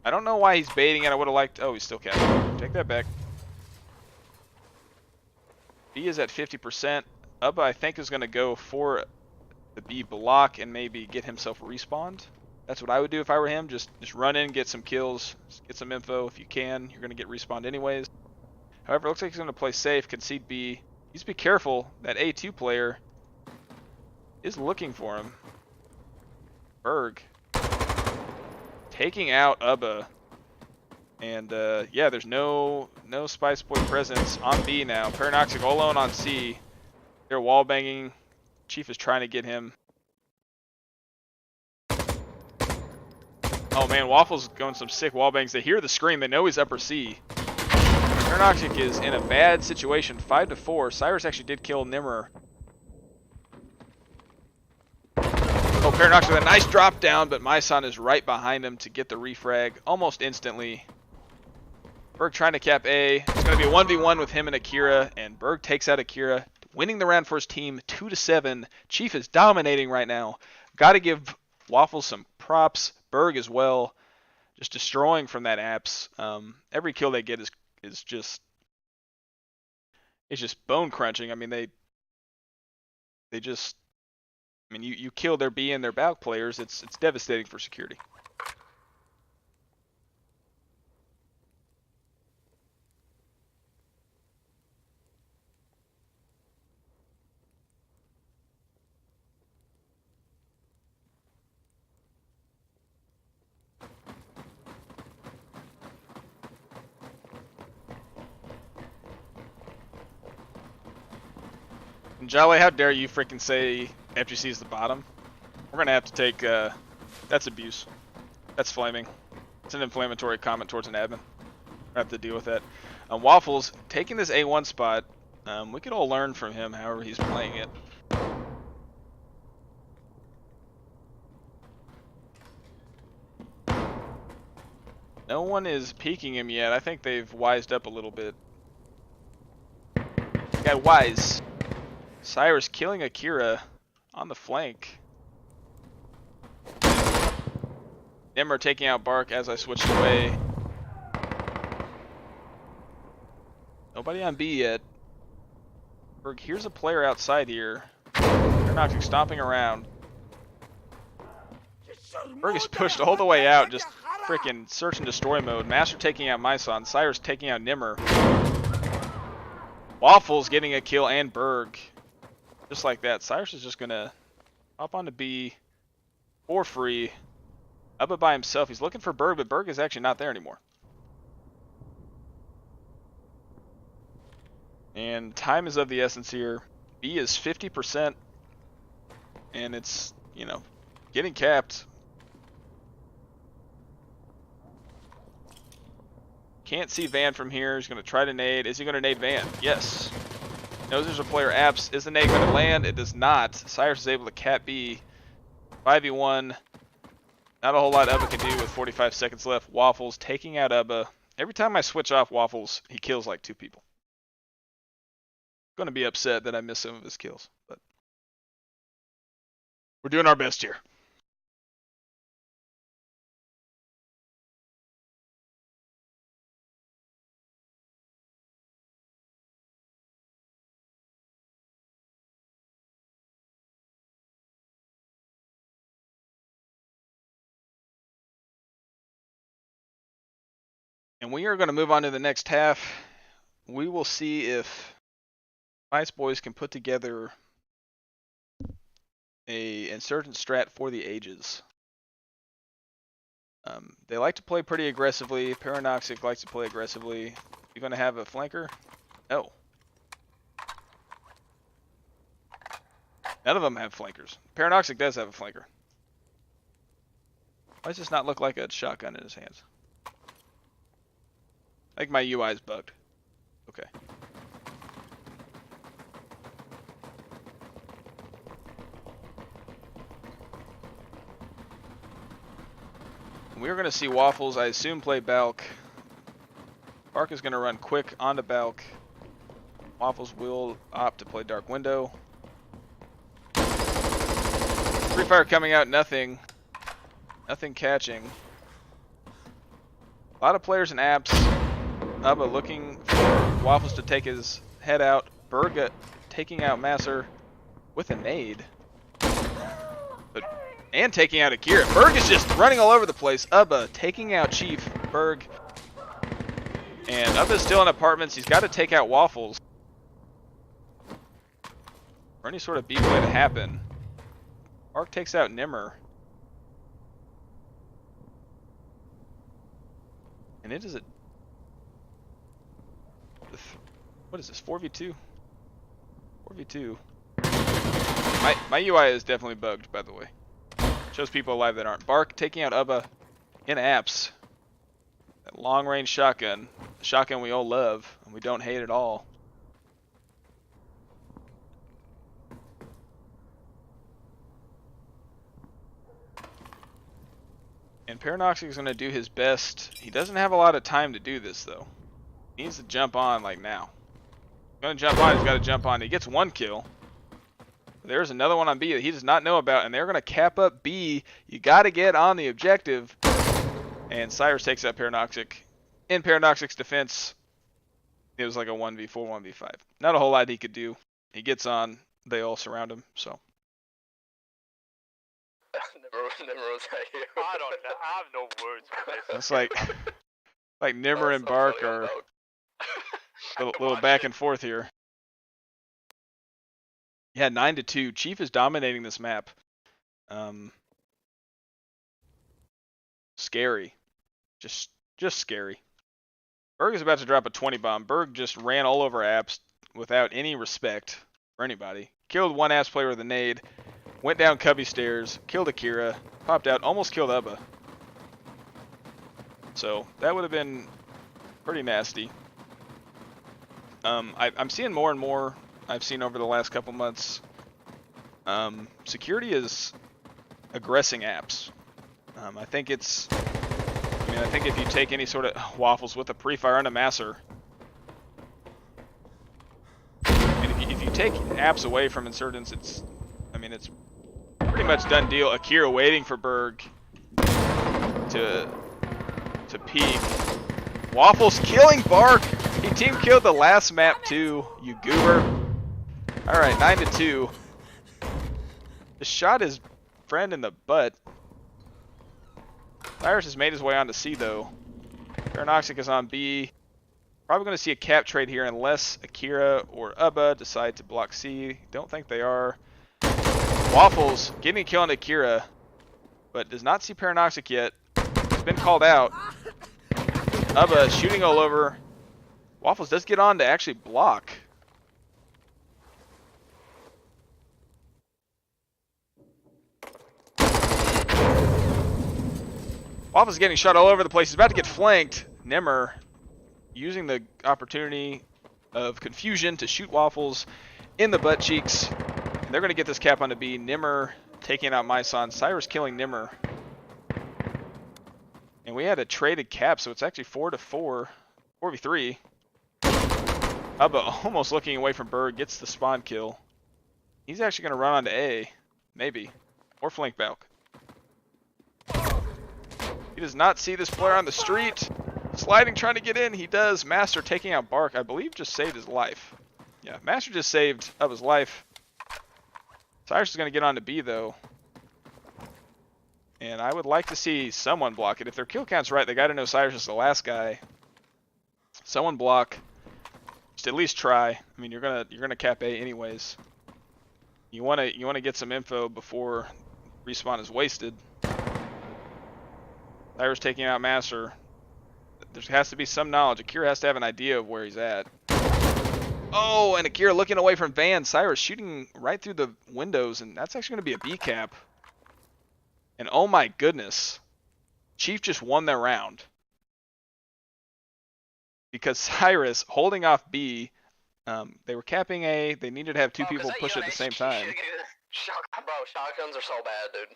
I don't know why he's baiting it. I would have liked... Oh, he's still capping. Take that back. B is at 50%. Ubba, I think, is going to go for the B block and maybe get himself respawned. That's what I would do if I were him. Just run in, get some kills, get some info. If you can, you're going to get respawned anyways. However, it looks like he's going to play safe, concede B. He needs to be careful. That A2 player is looking for him. Berg taking out Ubba. And yeah, there's no Spice Boy presence on B now. Paranoxic all alone on C. They're wall banging. Chief is trying to get him. Oh man, Waffle's going some sick wall bangs. They hear the scream. They know he's upper C. Paranoxic is in a bad situation. 5-4. Cyrus actually did kill Nimmer. Oh, Paranoxic with a nice drop down, but Myson is right behind him to get the refrag almost instantly. Berg trying to cap A. It's going to be a 1v1 with him and Akira, and Berg takes out Akira, winning the round for his team 2-7. Chief is dominating right now. Got to give Waffles some props. Berg as well, just destroying from that apps. Every kill they get is just bone crunching. I mean they just you kill their B and their back players. It's devastating for security. And Jolly, how dare you freaking say FGC is the bottom? We're gonna have to take that's abuse. That's flaming. It's an inflammatory comment towards an admin. I have to deal with that. Waffles taking this A1 spot. We could all learn from him however he's playing it. No one is peeking him yet. I think they've wised up a little bit. Got wise. Cyrus killing Akira on the flank. Nimmer taking out Bark as I switched away. Nobody on B yet. Berg, here's a player outside here. Paranoxic stomping around. Berg is pushed all the way out, just freaking search and destroy mode. Master taking out Myson. Cyrus taking out Nimmer. Waffles getting a kill and Berg. Just like that. Cyrus is just going to hop onto B for free. Ubba by himself. He's looking for Berg, but Berg is actually not there anymore. And time is of the essence here. B is 50%. And it's, getting capped. Can't see Van from here. He's going to try to nade. Is he going to nade Van? Yes. Knows there's a player apps. Is the nade going to land? It does not. Cyrus is able to cap B. 5v1. Not a whole lot Ubba can do with 45 seconds left. Waffles taking out Ubba. Every time I switch off Waffles, he kills like 2 people. Going to be upset that I missed some of his kills, but we're doing our best here. And we are going to move on to the next half. We will see if Spice Boys can put together a insurgent strat for the ages. They like to play pretty aggressively. Paranoxic likes to play aggressively. You going to have a flanker? No. None of them have flankers. Paranoxic does have a flanker. Why does this not look like a shotgun in his hands? I think my UI is bugged. Okay. We're going to see Waffles, I assume, play Balk. Bark is going to run quick onto Balk. Waffles will opt to play Dark Window. Free fire coming out, nothing. Nothing catching. A lot of players in apps. Ubba looking for Waffles to take his head out. Berg taking out Masser with a nade. And taking out Akira. Berg is just running all over the place. Ubba taking out Chief. Berg. And Ubba's still in apartments. He's got to take out Waffles. For any sort of B play to happen. Bark takes out Nimmer. And it is a... What is this? 4v2? 4v2. My UI is definitely bugged, by the way. Shows people alive that aren't. Bark taking out Ubba in apps. That long range shotgun. The shotgun we all love and we don't hate at all. And Paranoxic is going to do his best. He doesn't have a lot of time to do this though. He needs to jump on like now. He's going to jump on, he's got to jump on. He gets one kill. There's another one on B that he does not know about, and they're going to cap up B. You got to get on the objective. And Cyrus takes out Paranoxic. In Paranoxic's defense, it was like a 1v4, 1v5. Not a whole lot he could do. He gets on, they all surround him, so. Nimmer was right here. I don't know. I have no words for this. It's like Nimmer and Bark are a little back and forth here. Yeah, 9-2. Chief is dominating this map. Scary. Just scary. Berg is about to drop a 20 bomb. Berg just ran all over apps without any respect for anybody. Killed one apps player with a nade. Went down Cubby stairs. Killed Akira. Popped out. Almost killed Ubba. So that would have been pretty nasty. I'm seeing more and more. I've seen over the last couple months. Security is aggressing apps. I think if you take any sort of Waffles with a pre-fire on a Masser, and if you take apps away from insurgents, it's pretty much done deal. Akira waiting for Berg to peek. Waffles killing Bark. He team killed the last map too, you goober. Alright, 9-2. Just shot his friend in the butt. Cyrus has made his way on to C though. Paranoxic is on B. Probably going to see a cap trade here unless Akira or Ubba decide to block C. Don't think they are. Waffles getting a kill on Akira, but does not see Paranoxic yet. He's been called out. Ubba shooting all over. Waffles does get on to actually block. Waffles is getting shot all over the place. He's about to get flanked. Nimmer using the opportunity of confusion to shoot Waffles in the butt cheeks. And they're going to get this cap onto B. Nimmer taking out Myson. Cyrus killing Nimmer. And we had a traded cap, so it's actually 4-4. 4v3. Ubba almost looking away from Berg. Gets the spawn kill. He's actually going to run onto A. Maybe. Or flank Balk. He does not see this player on the street. Sliding, trying to get in. He does. Master taking out Bark, I believe, just saved his life. Yeah, Master just saved of his life. Cyrus is going to get on to B, though. And I would like to see someone block it. If their kill count's right, they got to know Cyrus is the last guy. Someone block. Just at least try. I mean, you're gonna cap A anyways. You wanna get some info before respawn is wasted. Cyrus taking out Master. There has to be some knowledge. Akira has to have an idea of where he's at. Oh, and Akira looking away from Van. Cyrus shooting right through the windows, and that's actually going to be a B cap. And oh my goodness. Chief just won that round. Because Cyrus, holding off B, they were capping A. They needed to have two people push at the same time. Bro, shotguns are so bad, dude.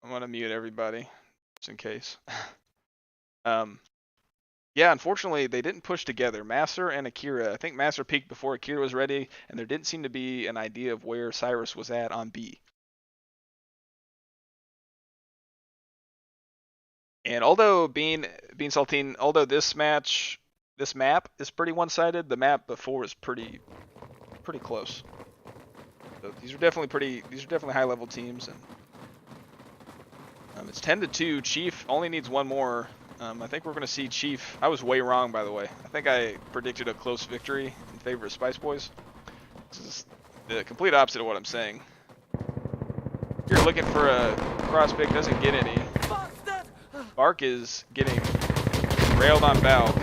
I'm going to mute everybody, just in case. Yeah, unfortunately, they didn't push together. Master and Akira. I think Master peeked before Akira was ready, and there didn't seem to be an idea of where Cyrus was at on B. And although Bean Saltine, although this map is pretty one-sided, the map before is pretty close. So these are definitely high-level teams, and it's 10-2. Chief only needs one more. I think we're going to see Chief. I was way wrong, by the way. I think I predicted a close victory in favor of Spice Boys. This is the complete opposite of what I'm saying. You're looking for a cross pick, doesn't get any. Bark is getting railed on Valk.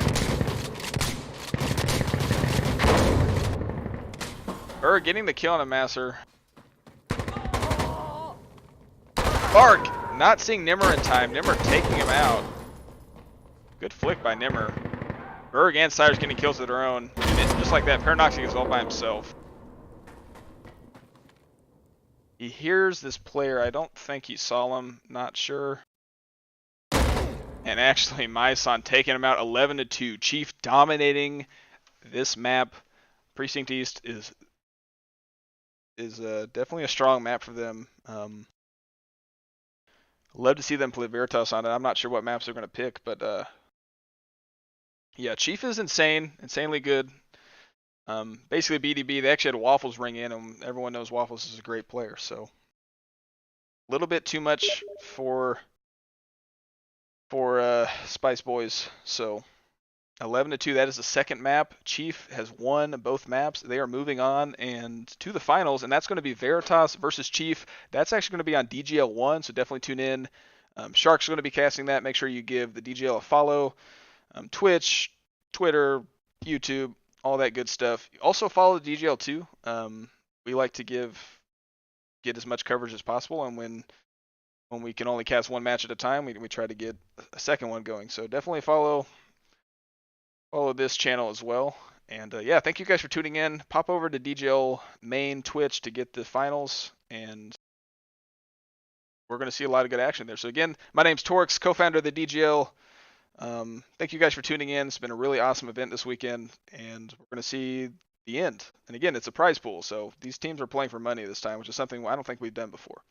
Getting the kill on a Master. Bark not seeing Nimmer in time. Nimmer taking him out. Good flick by Nimmer. Berg and Cyrus getting kills of their own. And just like that, Paradoxing is all by himself. He hears this player. I don't think he saw him. Not sure. And actually, Maisan taking him out 11-2. Chief dominating this map. Precinct East is definitely a strong map for them. Love to see them play Veritas on it. I'm not sure what maps they're going to pick, but yeah, Chief is insanely good. Basically BDB, they actually had Waffles ring in, and everyone knows Waffles is a great player, so a little bit too much for Spice Boys. So 11-2, that is the second map. Chief has won both maps. They are moving on and to the finals, and that's going to be Veritas versus Chief. That's actually going to be on DGL 1, so definitely tune in. Shark's going to be casting that. Make sure you give the DGL a follow. Twitch, Twitter, YouTube, all that good stuff. Also follow the DGL too. We like to get as much coverage as possible, and when we can only cast one match at a time, we try to get a second one going. So definitely follow this channel as well. And yeah, thank you guys for tuning in. Pop over to DGL main Twitch to get the finals, and we're going to see a lot of good action there. So again, my name's Torx, co-founder of the DGL. Thank you guys for tuning in. It's been a really awesome event this weekend, and we're going to see the end. And again, it's a prize pool, so these teams are playing for money this time, which is something I don't think we've done before.